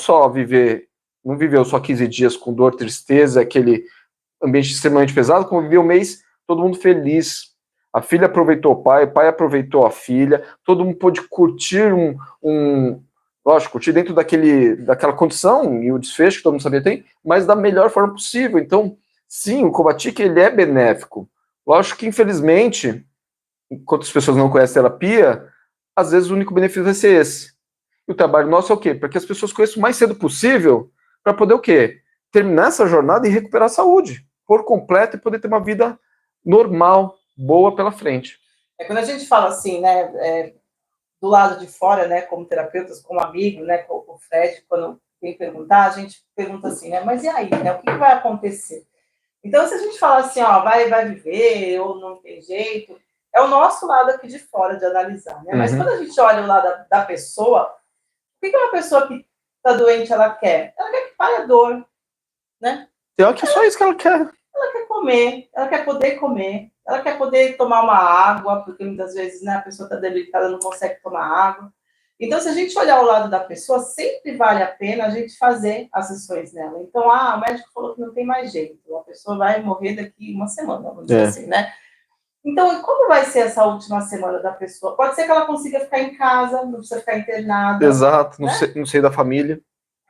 não viveu só 15 dias com dor, tristeza, aquele ambiente extremamente pesado, como viveu 1 mês, todo mundo feliz. A filha aproveitou o pai aproveitou a filha, todo mundo pôde curtir lógico, curtir dentro daquela condição e o desfecho que todo mundo sabia tem, mas da melhor forma possível. Então, sim, o Kovacic, ele é benéfico. Lógico que, infelizmente, enquanto as pessoas não conhecem terapia, às vezes o único benefício vai ser esse. E o trabalho nosso é o quê? Para que as pessoas conheçam o mais cedo possível, para poder o quê? Terminar essa jornada e recuperar a saúde por completo e poder ter uma vida normal, boa pela frente. Quando a gente fala assim, né, do lado de fora, né, como terapeutas, como amigo, né, com o Fred, quando vem perguntar, a gente pergunta assim, né, mas e aí, né, o que vai acontecer? Então, se a gente falar assim, ó, vai viver, ou não tem jeito, é o nosso lado aqui de fora de analisar, né? Mas quando a gente olha o lado da pessoa, o que uma pessoa que está doente, ela quer? Ela quer que pare a dor, né? Pior que é só isso que ela quer. Ela quer comer, ela quer poder comer, ela quer poder tomar uma água, porque muitas vezes, né, a pessoa está debilitada, não consegue tomar água. Então, se a gente olhar o lado da pessoa, sempre vale a pena a gente fazer as sessões nela. Então, o médico falou que não tem mais jeito, a pessoa vai morrer daqui uma semana, vamos dizer assim, né? Então, como vai ser essa última semana da pessoa? Pode ser que ela consiga ficar em casa, não precisa ficar internada. Exato, né? Não sei da família.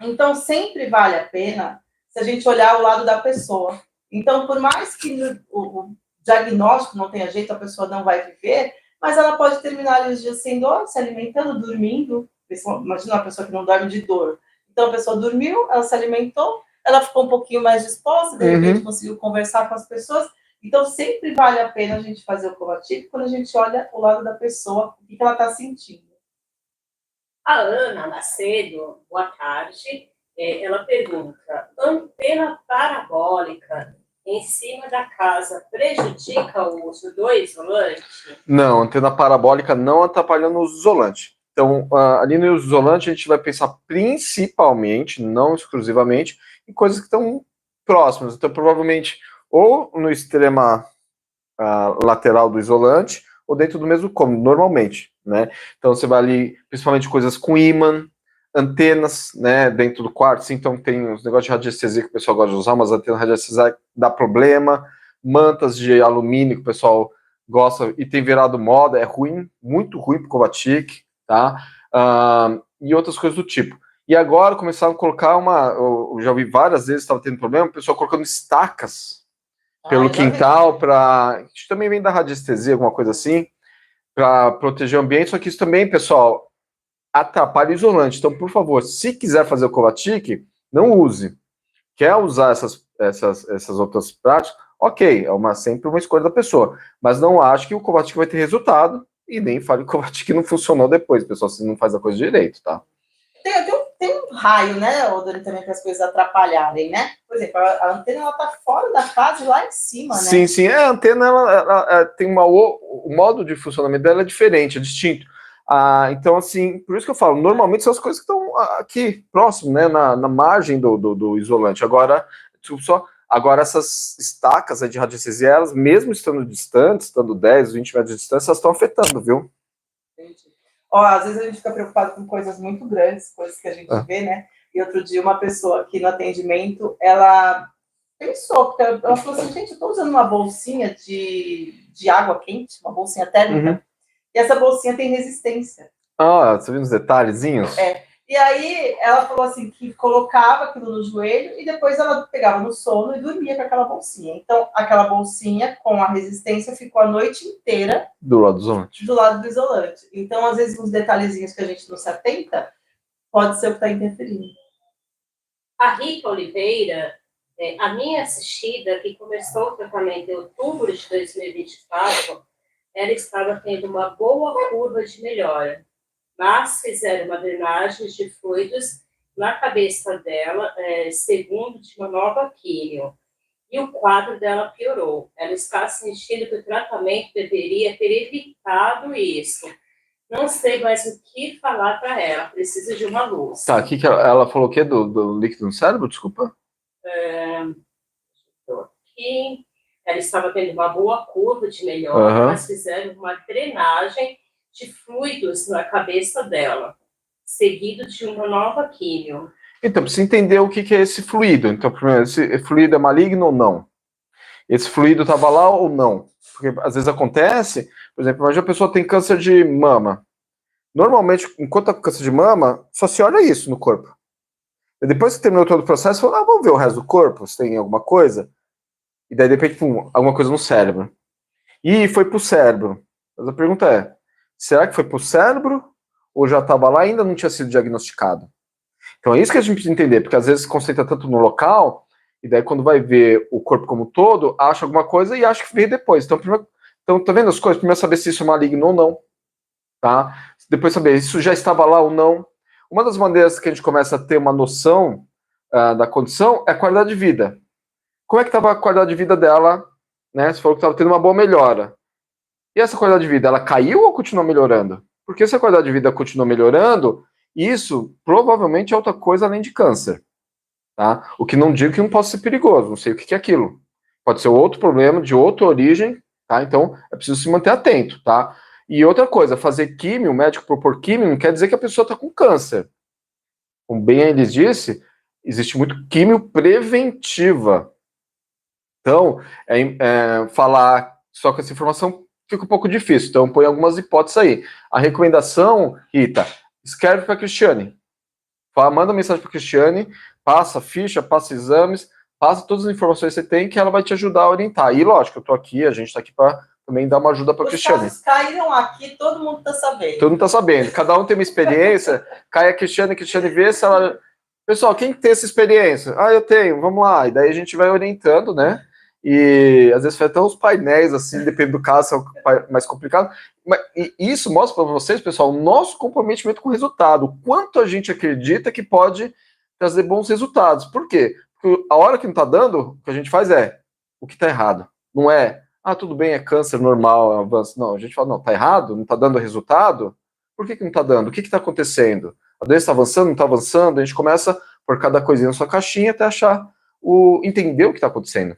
Então, sempre vale a pena se a gente olhar o lado da pessoa. Então, por mais que o diagnóstico não tenha jeito, a pessoa não vai viver, mas ela pode terminar ali os dias sem dor, se alimentando, dormindo. Imagina uma pessoa que não dorme de dor. Então, a pessoa dormiu, ela se alimentou, ela ficou um pouquinho mais disposta, de repente conseguiu conversar com as pessoas. Então, sempre vale a pena a gente fazer o Covatic quando a gente olha o lado da pessoa, o que ela está sentindo. A Ana Macedo, boa tarde. Ela pergunta: antena parabólica em cima da casa prejudica o uso do isolante? Não, antena parabólica não atrapalha no uso isolante. Então, ali no uso isolante, a gente vai pensar principalmente, não exclusivamente, em coisas que estão próximas. Então, provavelmente, ou no extrema lateral do isolante, ou dentro do mesmo cômodo, normalmente, né? Então, você vai ali, principalmente coisas com ímã, antenas, né, dentro do quarto, assim, então tem uns negócios de radiestesia que o pessoal gosta de usar, mas antenas de radiestesia dá problema, mantas de alumínio que o pessoal gosta e tem virado moda, é ruim, muito ruim pro Covatic, tá? E outras coisas do tipo. E agora começaram a colocar eu já vi várias vezes, estava tendo problema, o pessoal colocando estacas pelo quintal, isso também vem da radiestesia, alguma coisa assim, para proteger o ambiente, só que isso também, pessoal, atrapalha o isolante. Então, por favor, se quiser fazer o Covatic, não use. Quer usar essas outras práticas? Ok, sempre uma escolha da pessoa. Mas não acho que o Covatic vai ter resultado e nem fale que o Covatic não funcionou depois, pessoal, se não faz a coisa direito, tá? Tem um raio, né, Odori, também para as coisas atrapalharem, né? Por exemplo, a antena ela tá fora da casa lá em cima, né? Sim, sim. A antena ela tem o modo de funcionamento dela é diferente, é distinto. Então, assim, por isso que eu falo, normalmente são as coisas que estão aqui, próximo, né, na margem do isolante. Agora, essas estacas de radiestesia, elas, mesmo estando distantes, estando 10, 20 metros de distância, elas estão afetando, viu? Entendi. Às vezes a gente fica preocupado com coisas muito grandes, coisas que a gente vê, né? E outro dia uma pessoa aqui no atendimento, ela pensou, porque ela falou assim, gente, eu estou usando uma bolsinha de água quente, uma bolsinha térmica, e essa bolsinha tem resistência. Você viu os detalhezinhos? E aí ela falou assim que colocava aquilo no joelho e depois ela pegava no sono e dormia com aquela bolsinha. Então, aquela bolsinha com a resistência ficou a noite inteira do lado do isolante. Do lado do isolante. Então, às vezes, uns detalhezinhos que a gente não se atenta, pode ser o que está interferindo. A Rita Oliveira, a minha assistida, que começou o tratamento em outubro de 2024, ela estava tendo uma boa curva de melhora, mas fizeram uma drenagem de fluidos na cabeça dela, segundo de uma nova químio. E o quadro dela piorou. Ela está sentindo que o tratamento deveria ter evitado isso. Não sei mais o que falar para ela. Precisa de uma luz. Tá, aqui que ela falou o quê? Do líquido no cérebro? Desculpa. Aqui, ela estava tendo uma boa curva de melhora, mas fizeram uma drenagem de fluidos na cabeça dela, seguido de uma nova químio. Então, precisa entender o que é esse fluido. Então, primeiro, esse fluido é maligno ou não? Esse fluido estava lá ou não? Porque às vezes acontece, por exemplo, imagina a pessoa tem câncer de mama. Normalmente, enquanto está com câncer de mama, só se olha isso no corpo. E depois que terminou todo o processo, fala, vamos ver o resto do corpo, se tem alguma coisa. E daí, de repente, pum, alguma coisa no cérebro. E foi pro cérebro. Mas a pergunta é, será que foi pro cérebro ou já estava lá e ainda não tinha sido diagnosticado? Então é isso que a gente precisa entender, porque às vezes se concentra tanto no local, e daí quando vai ver o corpo como um todo, acha alguma coisa e acha que veio depois. Então, tá vendo as coisas? Primeiro saber se isso é maligno ou não, tá? Depois saber se isso já estava lá ou não. Uma das maneiras que a gente começa a ter uma noção da condição é a qualidade de vida. como é que estava a qualidade de vida dela, né? Você falou que estava tendo uma boa melhora. E essa qualidade de vida, ela caiu ou continuou melhorando? Porque se a qualidade de vida continuou melhorando, isso provavelmente é outra coisa além de câncer, tá? O que não digo que não possa ser perigoso, não sei o que é aquilo. Pode ser outro problema de outra origem, tá? Então, é preciso se manter atento, tá? E outra coisa, fazer químio, o médico propor químio, não quer dizer que a pessoa está com câncer. Como bem eles disse, existe muito químio preventiva. Então, falar só com essa informação fica um pouco difícil. Então, põe algumas hipóteses aí. A recomendação, Rita, escreve para a Cristiane. Manda mensagem para a Cristiane, passa ficha, passa exames, passa todas as informações que você tem, que ela vai te ajudar a orientar. E, lógico, eu estou aqui, a gente está aqui para também dar uma ajuda para a Cristiane. Os casos caíram aqui, todo mundo está sabendo. Todo mundo está sabendo. Cada um tem uma experiência. Cai a Cristiane vê se ela... Pessoal, quem tem essa experiência? Ah, eu tenho, vamos lá. E daí a gente vai orientando, né? E às vezes faz até uns painéis, assim, depende do caso, é mais complicado. E isso mostra para vocês, pessoal, o nosso comprometimento com o resultado. O quanto a gente acredita que pode trazer bons resultados. Por quê? Porque a hora que não está dando, o que a gente faz é o que está errado. Não é, tudo bem, é câncer normal, é um avanço. Não, a gente fala, não, está errado, não está dando resultado. Por que não está dando? O que está acontecendo? A doença está avançando, não está avançando? A gente começa por cada coisinha na sua caixinha até achar, entender o que está acontecendo.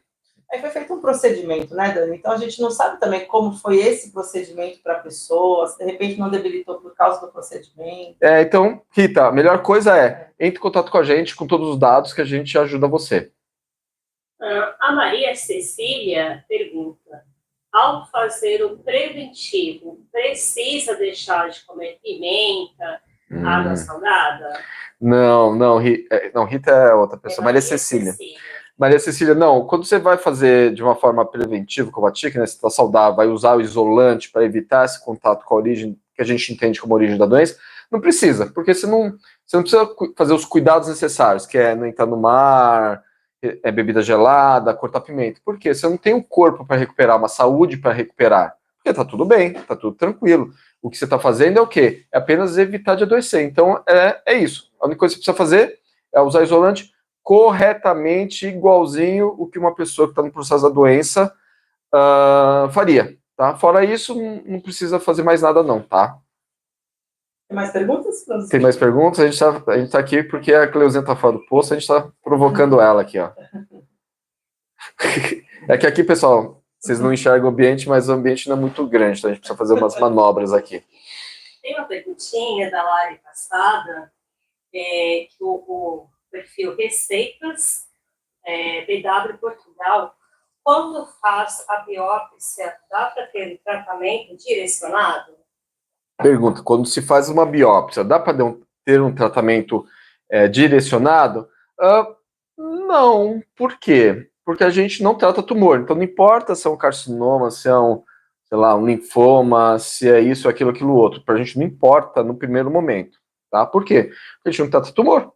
Aí foi feito um procedimento, né, Dani? Então a gente não sabe também como foi esse procedimento para a pessoa, se de repente não debilitou por causa do procedimento. Então, Rita, a melhor coisa entre em contato com a gente, com todos os dados, que a gente ajuda você. A Maria Cecília pergunta: ao fazer o preventivo, precisa deixar de comer pimenta, água salgada? Não, Rita é outra pessoa, Maria Cecília. Maria Cecília, não, quando você vai fazer de uma forma preventiva, como a TIC, né, você está saudável, vai usar o isolante para evitar esse contato com a origem, que a gente entende como origem da doença, não precisa, porque você não precisa fazer os cuidados necessários, que é não entrar no mar, bebida gelada, cortar pimenta. Por quê? Você não tem um corpo para recuperar, uma saúde para recuperar. Porque tá tudo bem, tá tudo tranquilo. O que você está fazendo é o quê? É apenas evitar de adoecer. Então, é isso. A única coisa que você precisa fazer é usar isolante corretamente, igualzinho o que uma pessoa que está no processo da doença faria, tá? Fora isso, não precisa fazer mais nada não, tá? Tem mais perguntas? Tem mais perguntas? A gente tá aqui porque a Cleuzinha tá fora do poço, a gente tá provocando ela aqui, ó. É que aqui, pessoal, vocês não enxergam o ambiente, mas o ambiente não é muito grande, então a gente precisa fazer umas manobras aqui. Tem uma perguntinha da live passada, que o perfil Receitas, BW Portugal, quando faz a biópsia, dá para ter um tratamento direcionado? Pergunta, quando se faz uma biópsia, dá para ter um tratamento direcionado? Não, por quê? Porque a gente não trata tumor, então não importa se é um carcinoma, se é um linfoma, se é isso, aquilo, outro, para a gente não importa no primeiro momento, tá? Por quê? Porque a gente não trata tumor.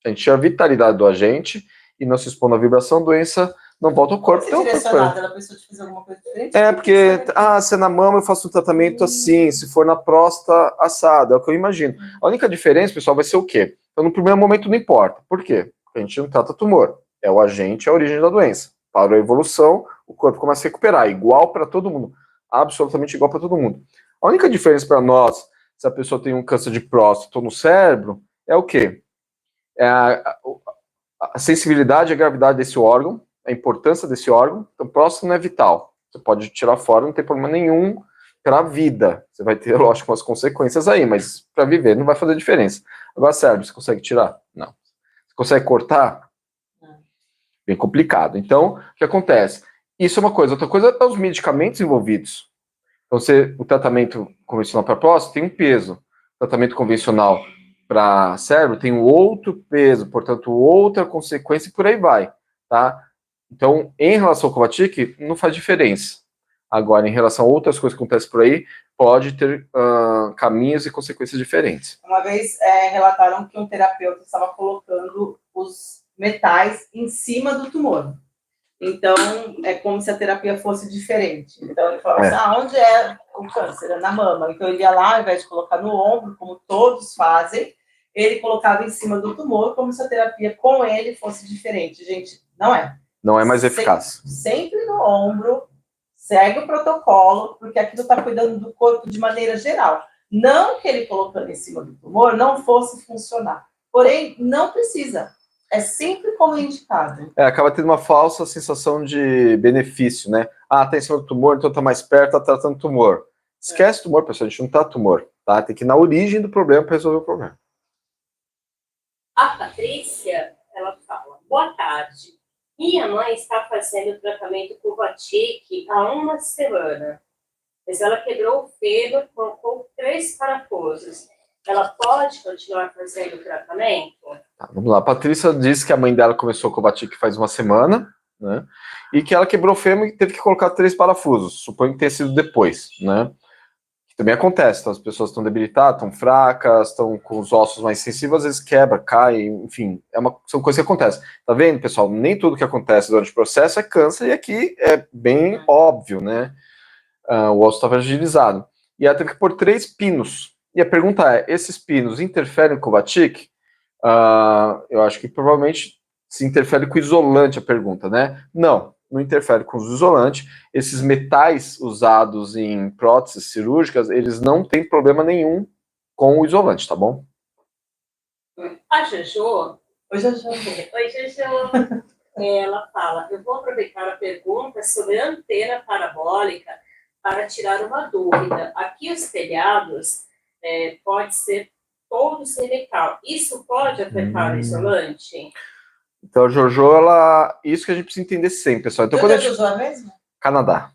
A gente tira a vitalidade do agente e não se expondo à vibração, a doença não volta ao corpo. Então, direcionada, ela pensou de fazer alguma coisa diferente? Porque, se é na mama eu faço um tratamento assim, se for na próstata, assado, é o que eu imagino. A única diferença, pessoal, vai ser o quê? Então, no primeiro momento não importa. Por quê? Porque a gente não trata tumor. É o agente, é a origem da doença. Para a evolução, o corpo começa a recuperar, igual para todo mundo. Absolutamente igual para todo mundo. A única diferença para nós, se a pessoa tem um câncer de próstata ou no cérebro, é o quê? A sensibilidade e a gravidade desse órgão, a importância desse órgão. Então, próstata não é vital. Você pode tirar fora, não tem problema nenhum para a vida. Você vai ter, lógico, umas consequências aí, mas para viver não vai fazer diferença. Agora, cérebro, você consegue tirar? Não. Você consegue cortar? Bem complicado. Então, o que acontece? Isso é uma coisa. Outra coisa é os medicamentos envolvidos. Então, o tratamento convencional para próstata tem um peso. O tratamento convencional para cérebro tem um outro peso, portanto, outra consequência e por aí vai, tá? Então, em relação ao Covatic, não faz diferença. Agora, em relação a outras coisas que acontecem por aí, pode ter caminhos e consequências diferentes. Uma vez relataram que um terapeuta estava colocando os metais em cima do tumor. Então, é como se a terapia fosse diferente. Então, ele falava assim, onde é o câncer? É na mama. Então, ele ia lá, ao invés de colocar no ombro, como todos fazem, ele colocava em cima do tumor, como se a terapia com ele fosse diferente. Gente, não é. Não é mais eficaz. Sempre no ombro, segue o protocolo, porque aquilo está cuidando do corpo de maneira geral. Não que ele colocando em cima do tumor não fosse funcionar. Porém, não precisa. É sempre como indicado. Acaba tendo uma falsa sensação de benefício, né? Ah, tá em cima do tumor, então tá mais perto, tá tratando tumor. Esquece tumor, pessoal, a gente não tá tumor, tá? Tem que ir na origem do problema para resolver o problema. A Patrícia, ela fala, boa tarde. Minha mãe está fazendo tratamento com Vatic há uma semana, mas ela quebrou o fêmur, colocou 3 parafusos. Ela pode continuar fazendo o tratamento? Tá, vamos lá. A Patrícia disse que a mãe dela começou com o Vatic faz uma semana, né? E que ela quebrou o fêmur e teve que colocar 3 parafusos. Suponho que tenha sido depois, né? Que também acontece, então as pessoas estão debilitadas, estão fracas, estão com os ossos mais sensíveis, às vezes quebra, cai, enfim, são coisas que acontecem. Tá vendo, pessoal? Nem tudo que acontece durante o processo é câncer, e aqui é bem óbvio, né? O osso está fragilizado. E ela teve que pôr 3 pinos. E a pergunta é, esses pinos interferem com o Vatic? Eu acho que provavelmente se interfere com o isolante, a pergunta, né? Não interfere com o isolante. Esses metais usados em próteses cirúrgicas, eles não têm problema nenhum com o isolante, tá bom? A Jojo... Oi, Jojo. Oi, Jojo. Ela fala, eu vou aproveitar a pergunta sobre a antena parabólica para tirar uma dúvida. Aqui os telhados pode ser todo sem metal. Isso pode afetar o isolante? Então, Jojo, isso que a gente precisa entender sempre, pessoal. Então, Jojo é mesmo? Canadá.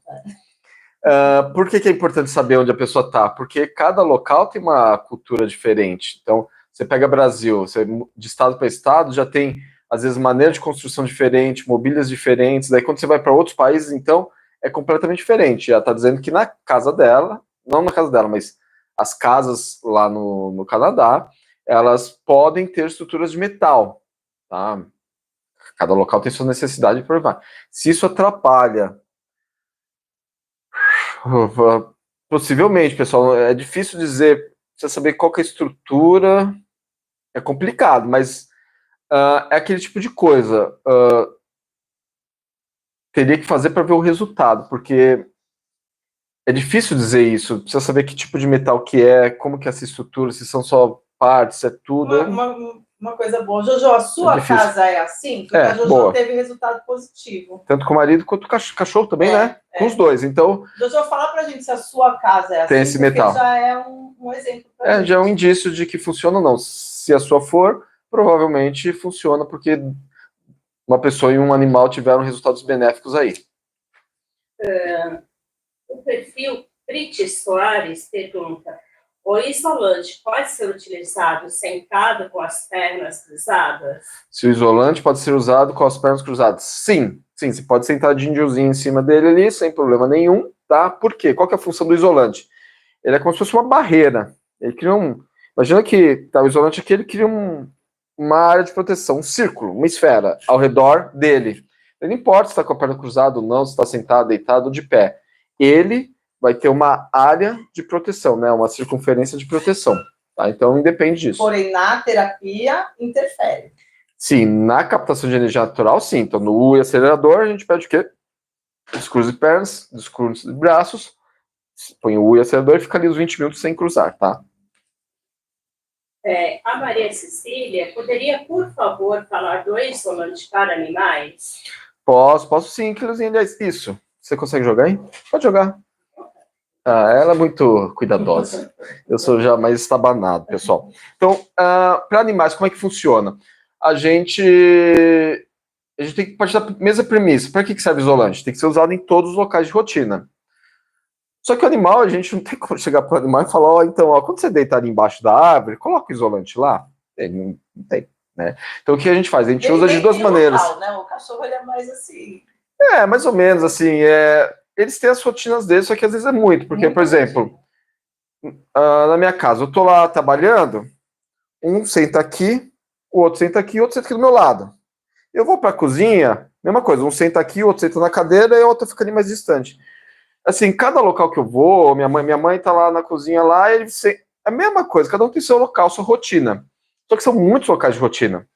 Por que é importante saber onde a pessoa está? Porque cada local tem uma cultura diferente. Então, você pega Brasil, de estado para estado, já tem, às vezes, maneira de construção diferente, mobílias diferentes. Daí, quando você vai para outros países, então, é completamente diferente. Ela está dizendo que na casa dela, não na casa dela, mas as casas lá no Canadá, elas podem ter estruturas de metal, tá? Cada local tem sua necessidade de provar. Se isso atrapalha, possivelmente, pessoal, é difícil dizer, precisa saber qual que é a estrutura, é complicado, mas é aquele tipo de coisa. Teria que fazer para ver o resultado, porque é difícil dizer isso, precisa saber que tipo de metal que é, como que é essa estrutura, se são só partes, se é tudo. Uma coisa boa. Jojo, a sua casa é assim? Porque a Jojo boa. teve resultado positivo. Tanto com o marido quanto com o cachorro também, né? Com os dois. Então, Jojo, fala pra gente se a sua casa é assim, tem esse metal. Já é um exemplo pra gente. Já é um indício de que funciona ou não. Se a sua for, provavelmente funciona, porque uma pessoa e um animal tiveram resultados benéficos aí. O perfil Priti Soares pergunta: o isolante pode ser utilizado sentado com as pernas cruzadas? Se o isolante pode ser usado com as pernas cruzadas? Sim, você pode sentar de índiozinho em cima dele ali, sem problema nenhum, tá? Por quê? Qual que é a função do isolante? Ele é como se fosse uma barreira. Ele cria imagina que o isolante aqui, ele cria uma área de proteção, um círculo, uma esfera ao redor dele. Não importa se está com a perna cruzada ou não, se está sentado, deitado ou de pé. Ele vai ter uma área de proteção, né? Uma circunferência de proteção. Tá? Então, independe disso. Porém, na terapia, interfere. Sim, na captação de energia natural, sim. Então, no U e acelerador, a gente pede o quê? Descruze de pernas, descruze de braços, põe o U e acelerador e fica ali os 20 minutos sem cruzar, tá? A Maria Cecília, poderia, por favor, falar do isolante para animais? Posso sim, Quilozinho, aliás, isso. Você consegue jogar aí? Pode jogar. Ela é muito cuidadosa. Eu sou já mais estabanado, pessoal. Então, para animais, como é que funciona? A gente tem que partir da mesma premissa. Para que serve isolante? Tem que ser usado em todos os locais de rotina. Só que o animal, a gente não tem como chegar para o animal e falar, quando você deitar ali embaixo da árvore, coloca o isolante lá. Não tem, né? Então, o que a gente faz? A gente usa de duas maneiras. Local, né? O cachorro, ele é mais assim... mais ou menos, assim, eles têm as rotinas deles, só que às vezes é muito, porque, por exemplo, na minha casa, eu tô lá trabalhando, um senta aqui, o outro senta aqui, o outro senta aqui do meu lado. Eu vou pra cozinha, mesma coisa, um senta aqui, o outro senta na cadeira e o outro fica ali mais distante. Assim, cada local que eu vou, minha mãe tá lá na cozinha lá, é a mesma coisa, cada um tem seu local, sua rotina. Só que são muitos locais de rotina.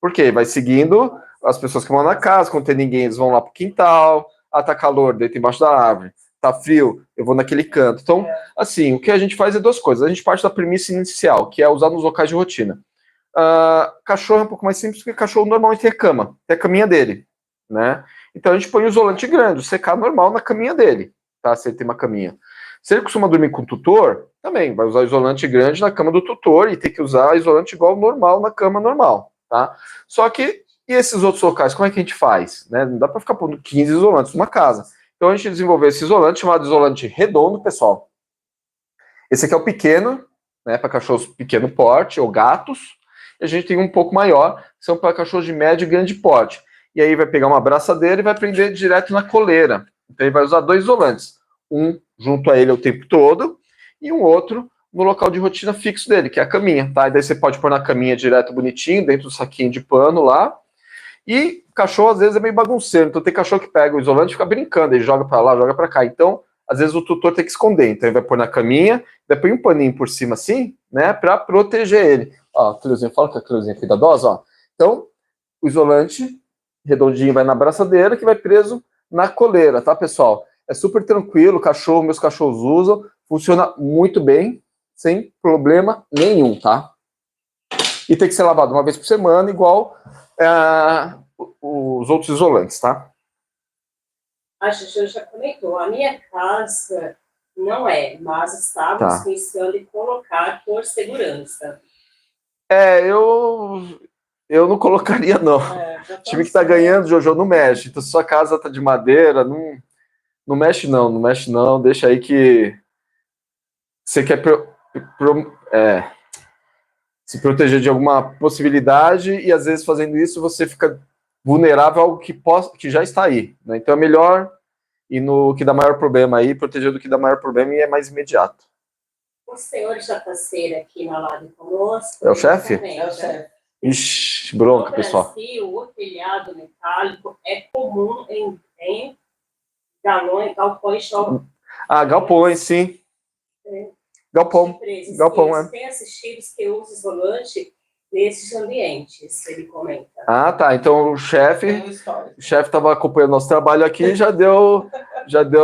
Por quê? Vai seguindo as pessoas que moram na casa, quando tem ninguém, eles vão lá pro quintal. Ah, tá calor, deita embaixo da árvore. Tá frio, eu vou naquele canto. Então, assim, o que a gente faz é duas coisas. A gente parte da premissa inicial, que é usar nos locais de rotina. Cachorro é um pouco mais simples, porque cachorro normalmente tem a cama, tem a caminha dele, né? Então a gente põe o isolante grande, o CK normal na caminha dele, tá? Se ele tem uma caminha. Se ele costuma dormir com o tutor, também vai usar o isolante grande na cama do tutor e tem que usar isolante igual normal na cama normal, tá? Só que, e esses outros locais, como é que a gente faz? Né? Não dá para ficar pondo 15 isolantes numa casa. Então a gente desenvolveu esse isolante chamado isolante redondo, pessoal. Esse aqui é o pequeno, né, para cachorros pequeno porte ou gatos. E a gente tem um pouco maior, que são para cachorros de médio e grande porte. E aí vai pegar uma abraçadeira e vai prender direto na coleira. Então ele vai usar dois isolantes. Um junto a ele o tempo todo e um outro no local de rotina fixo dele, que é a caminha, tá? E daí você pode pôr na caminha direto bonitinho, dentro do saquinho de pano lá. E cachorro às vezes é meio bagunceiro, então tem cachorro que pega o isolante e fica brincando, ele joga para lá, joga para cá. Então, às vezes o tutor tem que esconder, então ele vai pôr na caminha, depois um paninho por cima assim, né, para proteger ele. Ó, a Cleuzinha, fala que a Cleuzinha é cuidadosa, ó. Então, o isolante redondinho vai na abraçadeira, que vai preso na coleira, tá, pessoal? É super tranquilo, cachorro, meus cachorros usam, funciona muito bem, sem problema nenhum, tá? E tem que ser lavado uma vez por semana, igual os outros isolantes, tá? A Juju já comentou, a minha casa não é, mas estávamos pensando em colocar por segurança. Eu não colocaria, não. O time que tá ganhando, Jojo, não mexe. Então, se sua casa tá de madeira, não mexe não, deixa aí que você quer se proteger de alguma possibilidade e às vezes fazendo isso você fica vulnerável a algo que já está aí, né? Então é melhor ir no que dá maior problema aí, proteger do que dá maior problema e é mais imediato. O senhor Japaceira aqui na live conosco. É o chefe? É o chefe. Ixi, bronca, pessoal. No Brasil, o telhado metálico é comum em galpões. Galpões, sim. Galpão, Tem assistidos que usam isolante nesses ambientes, ele comenta. Tá. Então o chefe estava acompanhando nosso trabalho aqui e já deu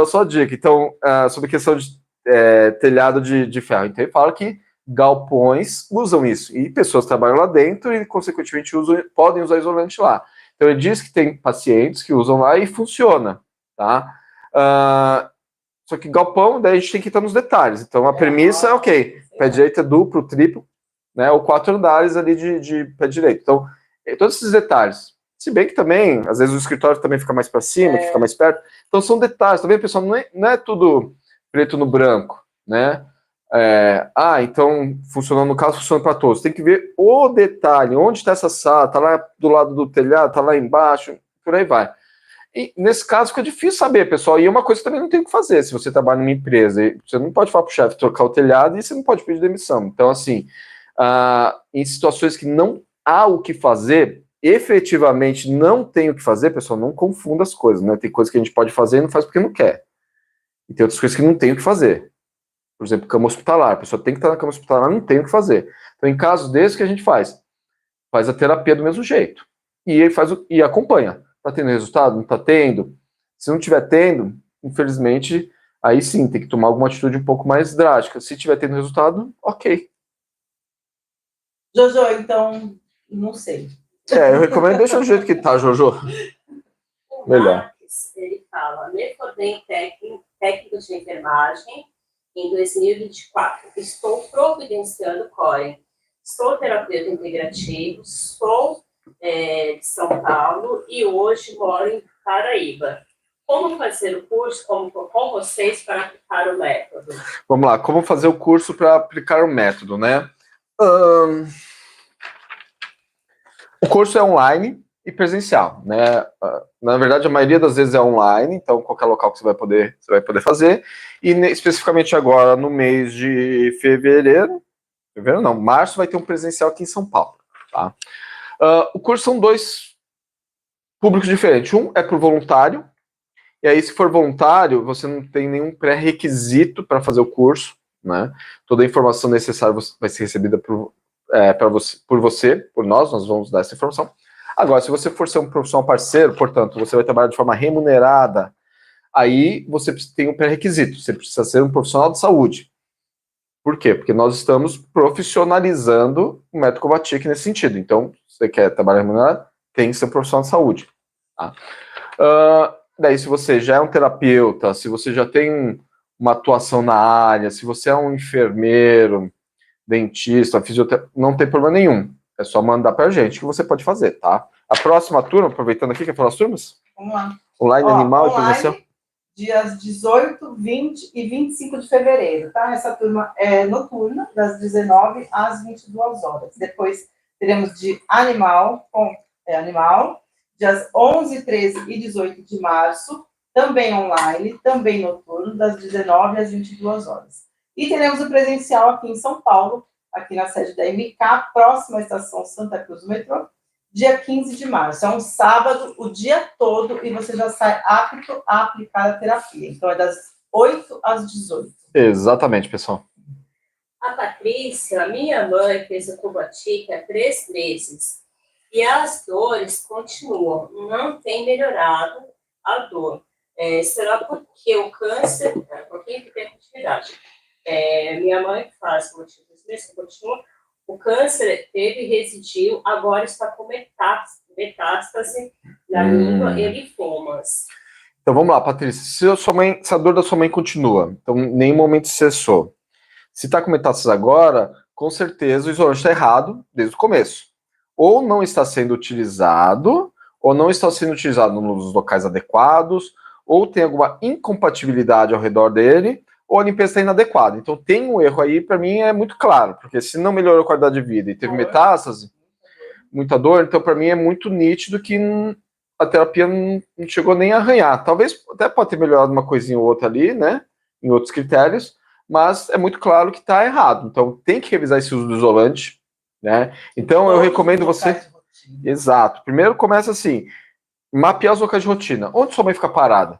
a sua dica. Então, sobre a questão de telhado de ferro. Então ele fala que galpões usam isso. E pessoas trabalham lá dentro e, consequentemente, podem usar isolante lá. Então ele diz que tem pacientes que usam lá e funciona, tá? Só que galpão, daí a gente tem que estar nos detalhes. Então a premissa é ok, pé direito é duplo, triplo, né, ou 4 andares ali de pé direito. Então, todos esses detalhes. Se bem que também, às vezes o escritório também fica mais para cima, que fica mais perto. Então são detalhes, tá vendo, pessoal? Não é tudo preto no branco, né? Então, funcionando no caso, funciona para todos. Tem que ver o detalhe, onde está essa sala, tá lá do lado do telhado, tá lá embaixo, por aí vai. E nesse caso fica difícil saber, pessoal, e é uma coisa que também não tem o que fazer, se você trabalha numa empresa, você não pode falar para o chefe trocar o telhado e você não pode pedir demissão. Então, assim, em situações que não há o que fazer, efetivamente não tem o que fazer, pessoal, não confunda as coisas, né? Tem coisas que a gente pode fazer e não faz porque não quer. E tem outras coisas que não tem o que fazer. Por exemplo, cama hospitalar, a pessoa tem que estar na cama hospitalar, não tem o que fazer. Então, em casos desses, o que a gente faz? Faz a terapia do mesmo jeito. E acompanha. Tá tendo resultado? Não tá tendo? Se não tiver tendo, infelizmente, aí sim, tem que tomar alguma atitude um pouco mais drástica. Se tiver tendo resultado, ok. Jojo, então, não sei. Eu recomendo, deixa do jeito que tá, Jojo. Melhor. Marques, ele fala, me formei em técnico de enfermagem em 2024. Estou providenciando CORE. Sou terapeuta integrativo, sou de São Paulo e hoje moro em Paraíba. Como fazer o curso com vocês para aplicar o método? Vamos lá, como fazer o curso para aplicar o método, né? O curso é online e presencial, né? Na verdade, a maioria das vezes é online, então qualquer local que você vai poder fazer. E especificamente agora, no mês de março, vai ter um presencial aqui em São Paulo, tá? O curso são 2 públicos diferentes. Um é para o voluntário, e aí, se for voluntário, você não tem nenhum pré-requisito para fazer o curso, né? Toda a informação necessária vai ser recebida por nós vamos dar essa informação. Agora, se você for ser um profissional parceiro, portanto, você vai trabalhar de forma remunerada, aí você tem um pré-requisito, você precisa ser um profissional de saúde. Por quê? Porque nós estamos profissionalizando o método Kovacic nesse sentido. Então, se você quer trabalhar remunerado, tem que ser um profissional de saúde. Tá? Daí, se você já é um terapeuta, se você já tem uma atuação na área, se você é um enfermeiro, dentista, fisioterapeuta, não tem problema nenhum. É só mandar pra gente que você pode fazer, tá? A próxima turma, aproveitando aqui, quer falar as turmas? Vamos lá. Online, animal e online, prevenção. Dias 18, 20 e 25 de fevereiro, tá? Essa turma é noturna, das 19 às 22 horas. Depois teremos de animal, dias 11, 13 e 18 de março, também online, também noturno, das 19 às 22 horas. E teremos o presencial aqui em São Paulo, aqui na sede da MK, próxima à estação Santa Cruz do metrô, dia 15 de março. É um sábado, o dia todo, e você já sai apto a aplicar a terapia. Então, é das 8 às 18. Exatamente, pessoal. A Patrícia, a minha mãe, fez o Kovacic há 3 meses. E as dores continuam. Não tem melhorado a dor. Será porque o câncer... Por que tem atividade? Minha mãe faz motivos mesmo, continua. O câncer teve residiu, agora está com metástase na língua e linfomas. Então vamos lá, Patrícia. Se a dor da sua mãe continua, então em nenhum momento cessou. Se está com metástase agora, com certeza o isolante está errado desde o começo. Ou não está sendo utilizado, ou não está sendo utilizado nos locais adequados, ou tem alguma incompatibilidade ao redor dele, ou a limpeza está inadequada. Então tem um erro aí, para mim é muito claro, porque se não melhorou a qualidade de vida e teve metástase, muita dor, então para mim é muito nítido que a terapia não chegou nem a arranhar. Talvez até pode ter melhorado uma coisinha ou outra ali, né, em outros critérios, mas é muito claro que está errado. Então tem que revisar esse uso do isolante, né? Então eu recomendo você... Exato. Primeiro começa assim, mapear os locais de rotina. Onde sua mãe fica parada?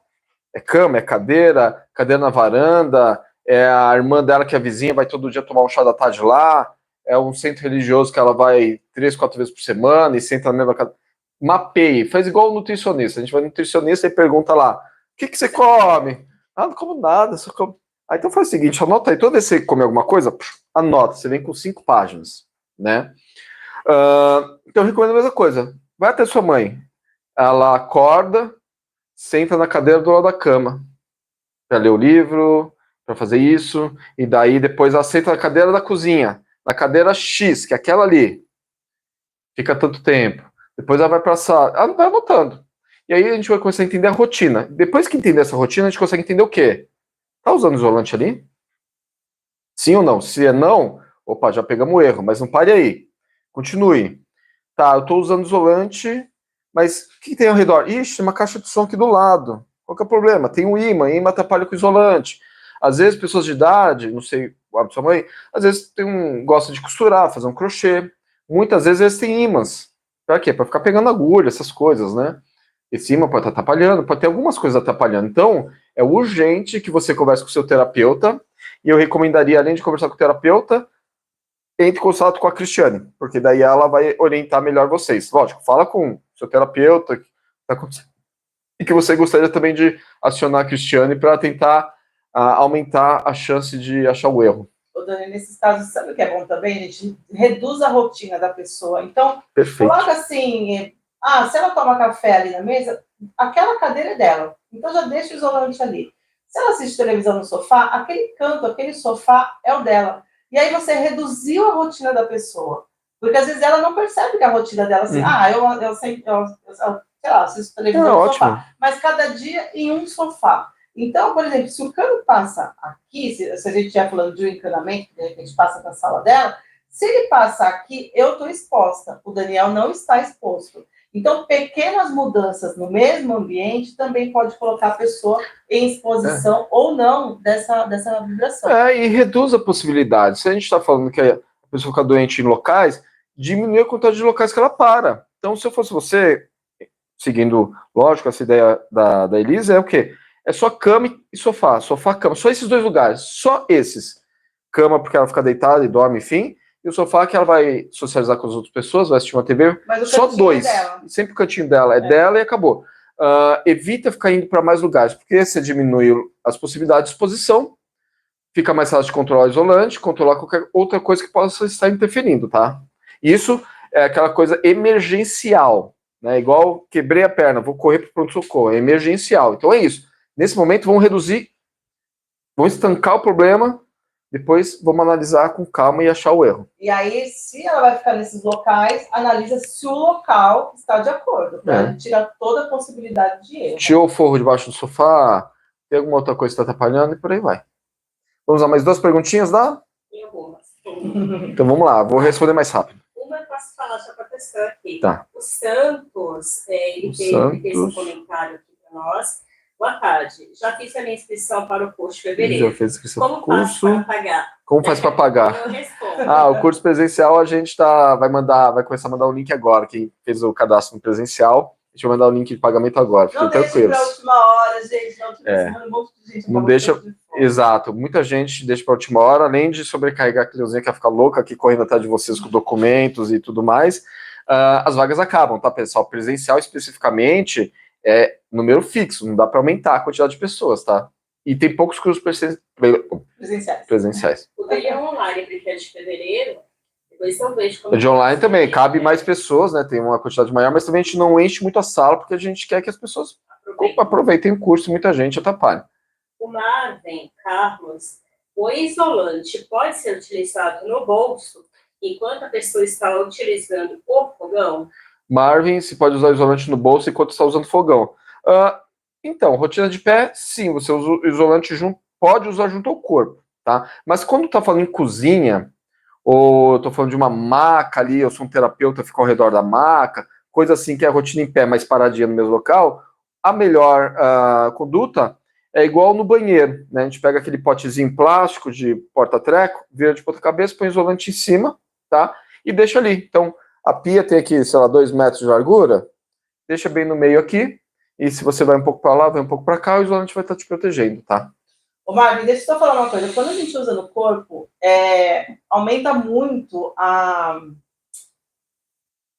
É cama, é cadeira, cadeira na varanda, é a irmã dela que é vizinha, vai todo dia tomar um chá da tarde lá, é um centro religioso que ela vai 3, 4 vezes por semana e senta na mesma casa. Mapeie, faz igual o nutricionista. A gente vai no nutricionista e pergunta lá, o que você come? Ah, não como nada, só como... Ah, então faz o seguinte, anota aí, toda vez que você comer alguma coisa, anota, você vem com 5 páginas, né? Então eu recomendo a mesma coisa, vai até sua mãe, ela acorda, senta na cadeira do lado da cama para ler o livro, para fazer isso, e daí depois ela senta na cadeira da cozinha, na cadeira X, que é aquela ali, fica tanto tempo. Depois ela vai para a sala, ela vai anotando. E aí a gente vai começar a entender a rotina. Depois que entender essa rotina, a gente consegue entender o quê? Tá usando isolante ali? Sim ou não? Se é não, opa, já pegamos o erro, mas não pare aí. Continue. Tá, eu tô usando isolante, mas o que tem ao redor? Ixi, tem uma caixa de som aqui do lado. Qual que é o problema? Tem um imã atrapalha com o isolante. Às vezes, pessoas de idade, não sei o hábito da sua mãe, às vezes gosta de costurar, fazer um crochê. Muitas vezes eles têm ímãs. Pra quê? Pra ficar pegando agulha, essas coisas, né? Esse imã pode estar atrapalhando, pode ter algumas coisas atrapalhando. Então, é urgente que você converse com o seu terapeuta, e eu recomendaria, além de conversar com o terapeuta, entre em contato com a Cristiane, porque daí ela vai orientar melhor vocês. Lógico, fala com o seu terapeuta e que você gostaria também de acionar a Cristiane para tentar aumentar a chance de achar o erro. Ô, Dani, nesses casos, sabe o que é bom também? A gente reduz a rotina da pessoa. Então, Perfeito. Coloca assim, se ela toma café ali na mesa, aquela cadeira é dela. Então já deixa o isolante ali. Se ela assiste televisão no sofá, aquele canto, aquele sofá é o dela. E aí você reduziu a rotina da pessoa. Porque às vezes ela não percebe que a rotina dela assim, eu sei lá, assisto televisão no sofá. Mas cada dia em um sofá. Então, por exemplo, se o cano passa aqui, se a gente estiver falando de um encanamento, de repente passa na sala dela, se ele passa aqui, eu estou exposta. O Daniel não está exposto. Então, pequenas mudanças no mesmo ambiente também pode colocar a pessoa em exposição ou não dessa vibração. E reduz a possibilidade. Se a gente está falando que a pessoa fica doente em locais, diminui a quantidade de locais que ela para. Então, se eu fosse você, seguindo, lógico, essa ideia da Elisa, é o quê? É só cama e sofá, sofá, cama, só esses 2 lugares, só esses. Cama porque ela fica deitada e dorme, enfim, e o sofá que ela vai socializar com as outras pessoas, vai assistir uma TV, Mas o só cantinho dois. dela. Sempre o cantinho dela é dela e acabou. Evita ficar indo para mais lugares, porque você diminui as possibilidades de exposição, fica mais fácil de controlar o isolante, controlar qualquer outra coisa que possa estar interferindo, tá? Isso é aquela coisa emergencial, né? Igual quebrei a perna, vou correr para o pronto-socorro, é emergencial. Então é isso. Nesse momento, vamos reduzir, vamos estancar o problema, depois vamos analisar com calma e achar o erro. E aí, se ela vai ficar nesses locais, analisa se o local está de acordo, para tirar toda a possibilidade de erro. Tirou o forro debaixo do sofá, tem alguma outra coisa que está atrapalhando e por aí vai. Vamos lá, mais 2 perguntinhas, dá? Tem algumas. Então vamos lá, vou responder mais rápido. Uma eu posso falar já para a pessoa aqui. Tá. O Santos, ele fez esse comentário aqui para nós. Boa tarde. Já fiz a minha inscrição para o curso de fevereiro. Já fez inscrição para o curso. Como faz para pagar? Como faz para pagar? Eu respondo. O curso presencial a gente vai começar a mandar o link agora. Quem fez o cadastro no presencial, a gente vai mandar o link de pagamento agora. Fiquem tranquilos. Não deixe para a última hora, gente. Um monte de gente não deixa. Exato. Muita gente deixa para a última hora, além de sobrecarregar a Cleuzinha, que vai ficar louca aqui correndo atrás de vocês com documentos e tudo mais. As vagas acabam, tá, pessoal? Presencial especificamente é número fixo, não dá para aumentar a quantidade de pessoas, tá? E tem poucos cursos presenciais. O dele é online, porque é de fevereiro. Depois eu vejo como. De online também, cabe mais pessoas, né? Tem uma quantidade maior, mas também a gente não enche muito a sala, porque a gente quer que as pessoas aproveitem o curso, muita gente atrapalha. O Marvin Carlos, o isolante pode ser utilizado no bolso enquanto a pessoa está utilizando o fogão? Marvin, se pode usar o isolante no bolso enquanto está usando fogão. Então, rotina de pé, sim, você usa o isolante pode usar junto ao corpo, tá? Mas quando está falando em cozinha, ou eu tô falando de uma maca ali, eu sou um terapeuta, fico ao redor da maca, coisa assim que é a rotina em pé, mas paradinha no mesmo local, a melhor conduta é igual no banheiro, né? A gente pega aquele potezinho plástico de porta-treco, vira de ponta cabeça, põe isolante em cima, tá? E deixa ali. Então, a pia tem aqui, sei lá, 2 metros de largura, deixa bem no meio aqui, e se você vai um pouco para lá, vai um pouco para cá, o isolante vai estar te protegendo, tá? Ô, Marvin, deixa eu só falar uma coisa. Quando a gente usa no corpo, aumenta muito a...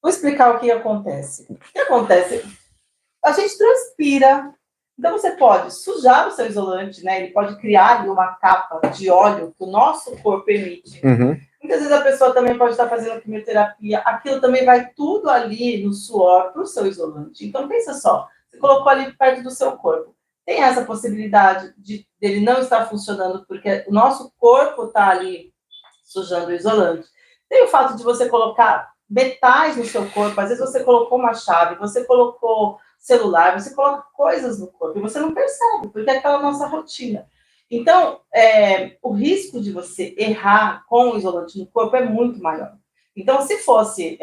Vou explicar o que acontece. O que acontece? A gente transpira. Então, você pode sujar o seu isolante, né? Ele pode criar ali uma capa de óleo que o nosso corpo emite. Uhum. Muitas vezes a pessoa também pode estar fazendo quimioterapia. Aquilo também vai tudo ali no suor para o seu isolante. Então, pensa só. Você colocou ali perto do seu corpo. Tem essa possibilidade dele não estar funcionando porque o nosso corpo está ali sujando o isolante. Tem o fato de você colocar metais no seu corpo. Às vezes você colocou uma chave, você colocou celular, você coloca coisas no corpo e você não percebe, porque é aquela nossa rotina. Então, o risco de você errar com o isolante no corpo é muito maior. Então, se fosse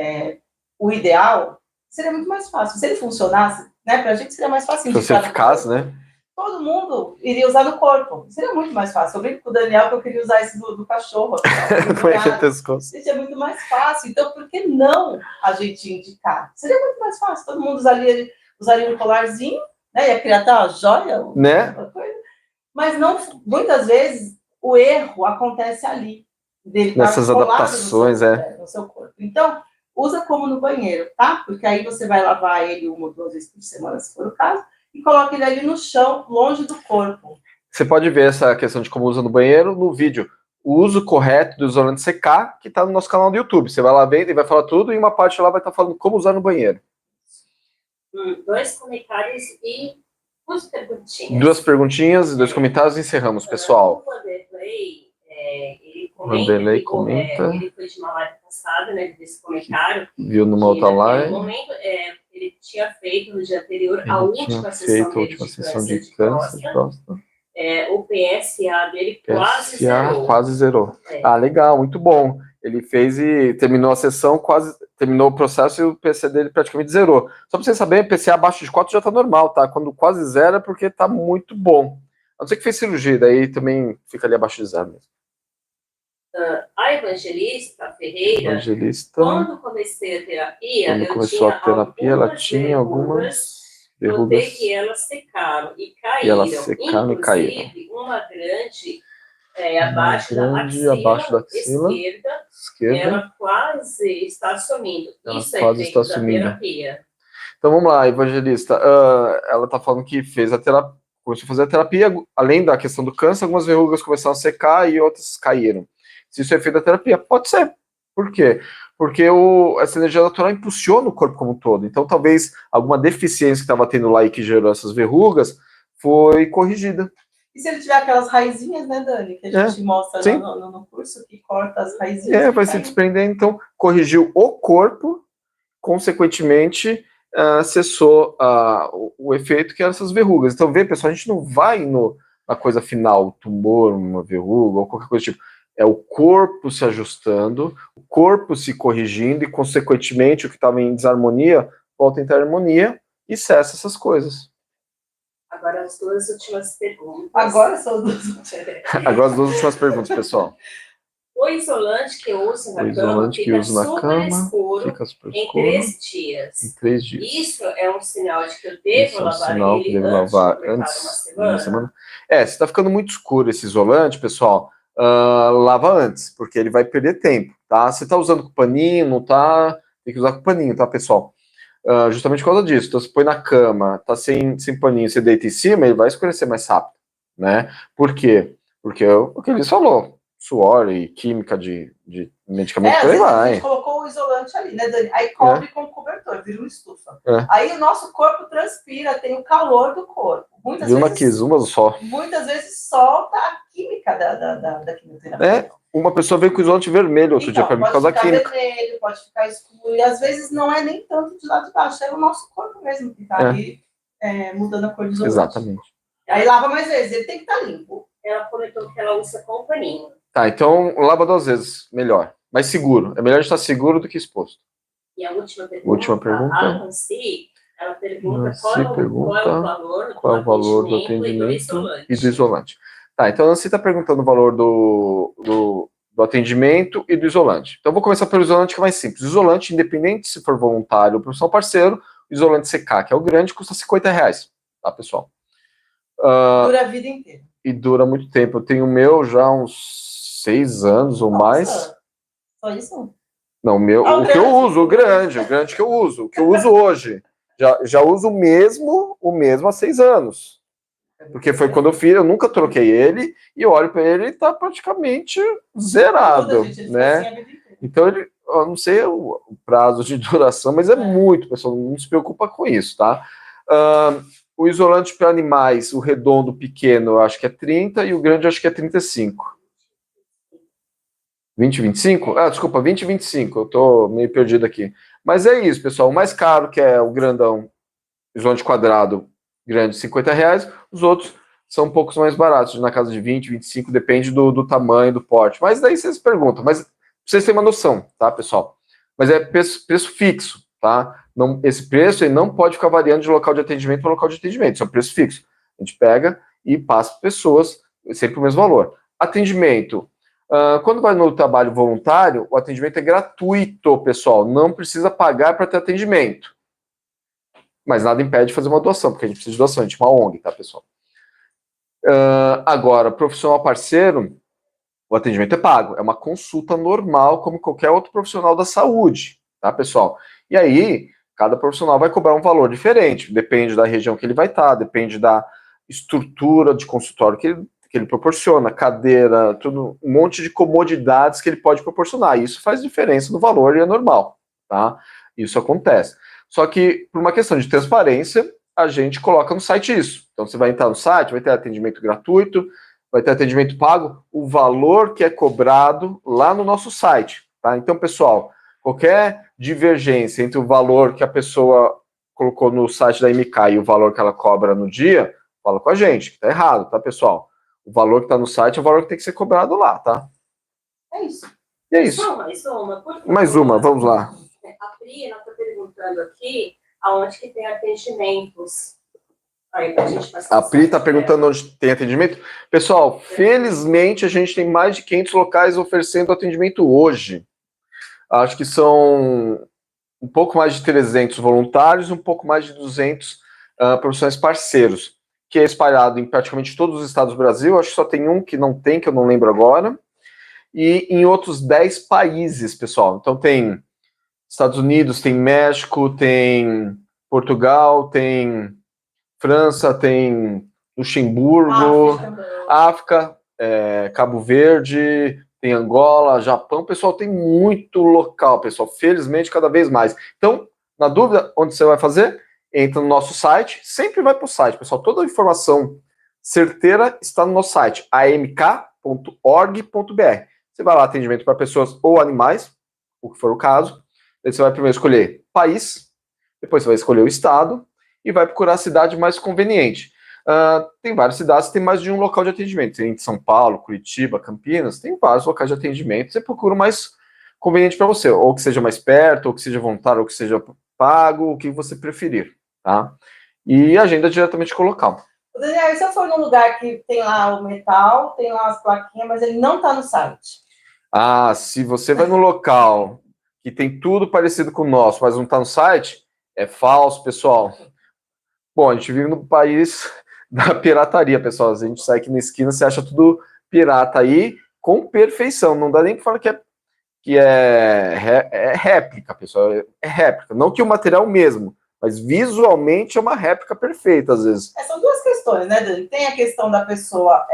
o ideal, seria muito mais fácil. Se ele funcionasse, né, para a gente seria mais fácil. Se fosse eficaz, né? Todo mundo iria usar no corpo. Seria muito mais fácil. Eu brinco com o Daniel que eu queria usar esse do cachorro. Gente, é muito mais fácil. Então, por que não a gente indicar? Seria muito mais fácil. Todo mundo usaria um colarzinho, né? Ia criar até uma joia, né? Mas não, muitas vezes o erro acontece ali. Nessas adaptações, no seu corpo. Então, usa como no banheiro, tá? Porque aí você vai lavar ele 1 ou 2 vezes por semana, se for o caso, e coloca ele ali no chão, longe do corpo. Você pode ver essa questão de como usa no banheiro no vídeo. O uso correto do isolante CK, que está no nosso canal do YouTube. Você vai lá ver, ele vai falar tudo, e uma parte lá vai estar falando como usar no banheiro. 2 comentários e 2 perguntinhas. 2 perguntinhas e 2 comentários e encerramos, pessoal. O Vanderlei, comenta. Ele foi de uma live passada, né? Desse comentário. Viu numa outra live. No momento, ele tinha feito no dia anterior a última sessão de câncer de próstata. O PSA dele quase zerou. Legal, muito bom. Ele fez e terminou a sessão, terminou o processo e o PSA dele praticamente zerou. Só para vocês saberem, PSA abaixo de 4 já está normal, tá? Quando quase zero é porque está muito bom. A não ser que fez cirurgia, daí também fica ali abaixo de 0 mesmo. A Evangelista Ferreira, quando comecei a terapia, ela tinha algumas verrugas. Notei que elas secaram e caíram. Inclusive, uma grande abaixo da grande, axila, abaixo da axila esquerda, ela quase está sumindo. Ela Isso é quase efeito está da sumindo. terapia. Então vamos lá, Evangelista. Ela está falando que fez a terapia, começou a fazer a terapia, além da questão do câncer, algumas verrugas começaram a secar e outras caíram. Se isso é efeito da terapia, pode ser. Por quê? Porque essa energia natural impulsiona o corpo como um todo. Então talvez alguma deficiência que estava tendo lá e que gerou essas verrugas foi corrigida. E se ele tiver aquelas raizinhas, né, Dani, que a gente mostra no curso, que corta as raizinhas. Vai se desprender, então corrigiu o corpo, consequentemente cessou o efeito que eram essas verrugas. Então, vê, pessoal, a gente não vai na coisa final, tumor, uma verruga ou qualquer coisa do tipo. É o corpo se ajustando, o corpo se corrigindo e, consequentemente, o que estava em desarmonia volta a entrar em harmonia e cessa essas coisas. Agora as duas últimas perguntas. Agora são as duas últimas. Agora as duas últimas perguntas, pessoal. O isolante que eu uso na cama fica super escuro em 3 dias. Em 3 dias. Isso é um sinal de que eu devo lavar ele antes de uma semana? Se está ficando muito escuro esse isolante, pessoal, lava antes, porque ele vai perder tempo, tá? Você está usando com paninho, não tá? Tem que usar com paninho, tá, pessoal? Justamente por causa disso. Então, você põe na cama, tá sem paninho, você deita em cima, ele vai escurecer mais rápido, né? Por quê? Porque o que ele falou. Suor e química de medicamento, por aí vai. A gente colocou o isolante ali, né, Dani? Aí cobre com o cobertor, vira uma estufa. Aí o nosso corpo transpira, tem o calor do corpo. Muitas vezes solta a química da quimioterapia. Uma pessoa veio com isolante vermelho outro dia para mim por causa da química. Pode ficar vermelho, pode ficar escuro, e às vezes não é nem tanto de lá de baixo, é o nosso corpo mesmo que está ali mudando a cor do isolante. Exatamente. Aí lava mais vezes, ele tem que estar limpo. Ela comentou que ela usa com paninho. Tá, então lava 2 vezes, melhor. Mais seguro. É melhor estar seguro do que exposto. E a última pergunta. A Nancy, ela pergunta qual é o valor do atendimento e do isolante. Tá, então a Nancy está perguntando o valor do atendimento e do isolante. Então vou começar pelo isolante, que é mais simples. O isolante, independente se for voluntário ou profissional parceiro, o isolante CK, que é o grande, custa R$50, tá, pessoal? Dura a vida inteira. E dura muito tempo. Eu tenho o meu já há uns 6 anos ou mais. Só isso? Não, o que eu uso, o grande que eu uso, o que eu uso hoje. Já uso o mesmo há 6 anos. Porque foi quando eu fiz, eu nunca troquei ele, e eu olho para ele e tá praticamente zerado, né? Então, eu não sei o prazo de duração, mas é muito, pessoal, não se preocupa com isso, tá? O isolante para animais, o redondo pequeno, eu acho que é 30, e o grande eu acho que é 35. 20, 25? Desculpa, 20 e 25, eu tô meio perdido aqui. Mas é isso, pessoal, o mais caro, que é o grandão, isolante quadrado, grande, R$50, os outros são um pouco mais baratos, na casa de 20, 25, depende do tamanho, do porte. Mas daí vocês perguntam, mas vocês têm uma noção, tá, pessoal? Mas é preço fixo, tá? Não, esse preço aí não pode ficar variando de local de atendimento para local de atendimento, isso é um preço fixo. A gente pega e passa para pessoas, sempre o mesmo valor. Atendimento. Quando vai no trabalho voluntário, o atendimento é gratuito, pessoal. Não precisa pagar para ter atendimento. Mas nada impede de fazer uma doação, porque a gente precisa de doação, a gente é uma ONG, tá, pessoal? Agora, profissional parceiro, o atendimento é pago. É uma consulta normal, como qualquer outro profissional da saúde, tá, pessoal? E aí, cada profissional vai cobrar um valor diferente. Depende da região que ele vai estar, depende da estrutura de consultório que ele proporciona, cadeira, tudo, um monte de comodidades que ele pode proporcionar. Isso faz diferença no valor e é normal, tá? Isso acontece. Só que, por uma questão de transparência, a gente coloca no site isso. Então, você vai entrar no site, vai ter atendimento gratuito, vai ter atendimento pago, o valor que é cobrado lá no nosso site, tá? Então, pessoal, qualquer divergência entre o valor que a pessoa colocou no site da MK e o valor que ela cobra no dia, fala com a gente, que tá errado, tá, pessoal? O valor que está no site é o valor que tem que ser cobrado lá, tá? É isso. E é isso. Mais uma, vamos lá. A Pri, ela está perguntando aqui aonde que tem atendimentos. Aí, pra gente passar a Pri está perguntando onde tem atendimento. Pessoal, felizmente a gente tem mais de 500 locais oferecendo atendimento hoje. Acho que são um pouco mais de 300 voluntários, um pouco mais de 200 profissionais parceiros. que é espalhado em praticamente todos os estados do Brasil. Acho que só tem um que não tem, que eu não lembro agora. E em outros 10 países, pessoal. Então tem Estados Unidos, tem México, tem Portugal, tem França, tem Luxemburgo, África, Cabo Verde, tem Angola, Japão. Pessoal, tem muito local, pessoal. Felizmente, cada vez mais. Então, na dúvida, onde você vai fazer? Entra no nosso site. Sempre vai para o site, pessoal. Toda a informação certeira está no nosso site, amk.org.br. Você vai lá, atendimento para pessoas ou animais, o que for o caso. Aí você vai primeiro escolher país, depois você vai escolher o estado e vai procurar a cidade mais conveniente. Tem várias cidades, tem mais de um local de atendimento. Tem São Paulo, Curitiba, Campinas, tem vários locais de atendimento. Você procura o mais conveniente para você, ou que seja mais perto, ou que seja voluntário, ou que seja pago, o que você preferir, tá? E agenda diretamente com o local. Daniel, e se eu for num lugar que tem lá o metal, tem lá as plaquinhas, mas ele não está no site? Se você vai no local que tem tudo parecido com o nosso, mas não está no site, é falso, pessoal. Bom, a gente vive no país da pirataria, pessoal. A gente sai aqui na esquina, você acha tudo pirata aí, com perfeição. Não dá nem para falar que é réplica, pessoal. É réplica. Não que o material mesmo, mas visualmente é uma réplica perfeita, às vezes. São duas questões, né, Dani? Tem a questão da pessoa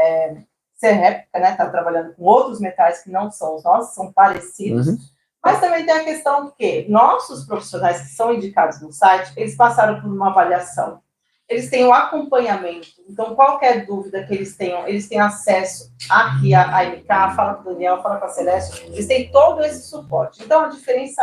ser réplica, né? Tá trabalhando com outros metais que não são os nossos, são parecidos. Uhum. Mas também tem a questão que nossos profissionais que são indicados no site, eles passaram por uma avaliação. Eles têm o acompanhamento. Então, qualquer dúvida que eles tenham, eles têm acesso aqui à MK, fala com o Daniel, fala com a Celeste, eles têm todo esse suporte. Então, a diferença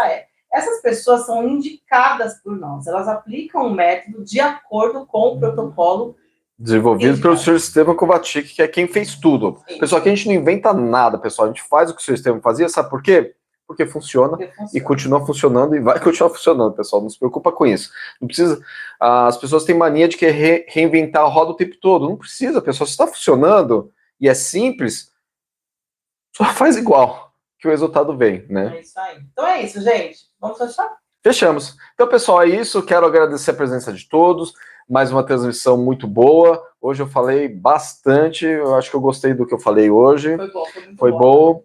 essas pessoas são indicadas por nós, elas aplicam o método de acordo com o protocolo desenvolvido pelo Sr. Esteban Kovacic, que é quem fez tudo. Sim. Pessoal, aqui a gente não inventa nada, pessoal. A gente faz o que o Sr. Esteban fazia, sabe por quê? Porque funciona e continua funcionando e vai continuar funcionando, pessoal. Não se preocupa com isso. Não precisa. As pessoas têm mania de querer reinventar a roda o tempo todo. Não precisa, pessoal. Se está funcionando e é simples, só faz igual, que o resultado vem, né? É isso aí. Então é isso, gente. Vamos fechar? Fechamos. Então, pessoal, é isso. Quero agradecer a presença de todos. Mais uma transmissão muito boa. Hoje eu falei bastante. Eu acho que eu gostei do que eu falei hoje. Foi bom, foi muito foi bom.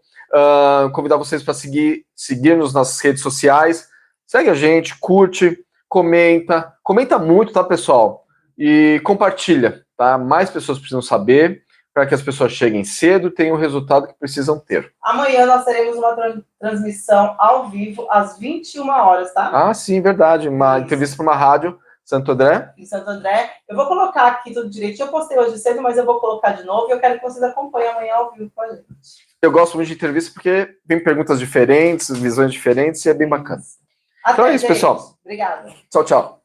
Convidar vocês para seguir-nos nas redes sociais. Segue a gente, curte, comenta muito, tá, pessoal? E compartilha, tá? Mais pessoas precisam saber para que as pessoas cheguem cedo e tenham o resultado que precisam ter. Amanhã nós teremos uma transmissão ao vivo às 21 horas, tá? Sim, verdade. Uma entrevista para uma rádio Santo André. Em Santo André. Eu vou colocar aqui tudo direitinho. Eu postei hoje cedo, mas eu vou colocar de novo e eu quero que vocês acompanhem amanhã ao vivo com a gente. Eu gosto muito de entrevista porque tem perguntas diferentes, visões diferentes e é bem bacana. Até, então é isso, gente. pessoal. Obrigada. Tchau, tchau.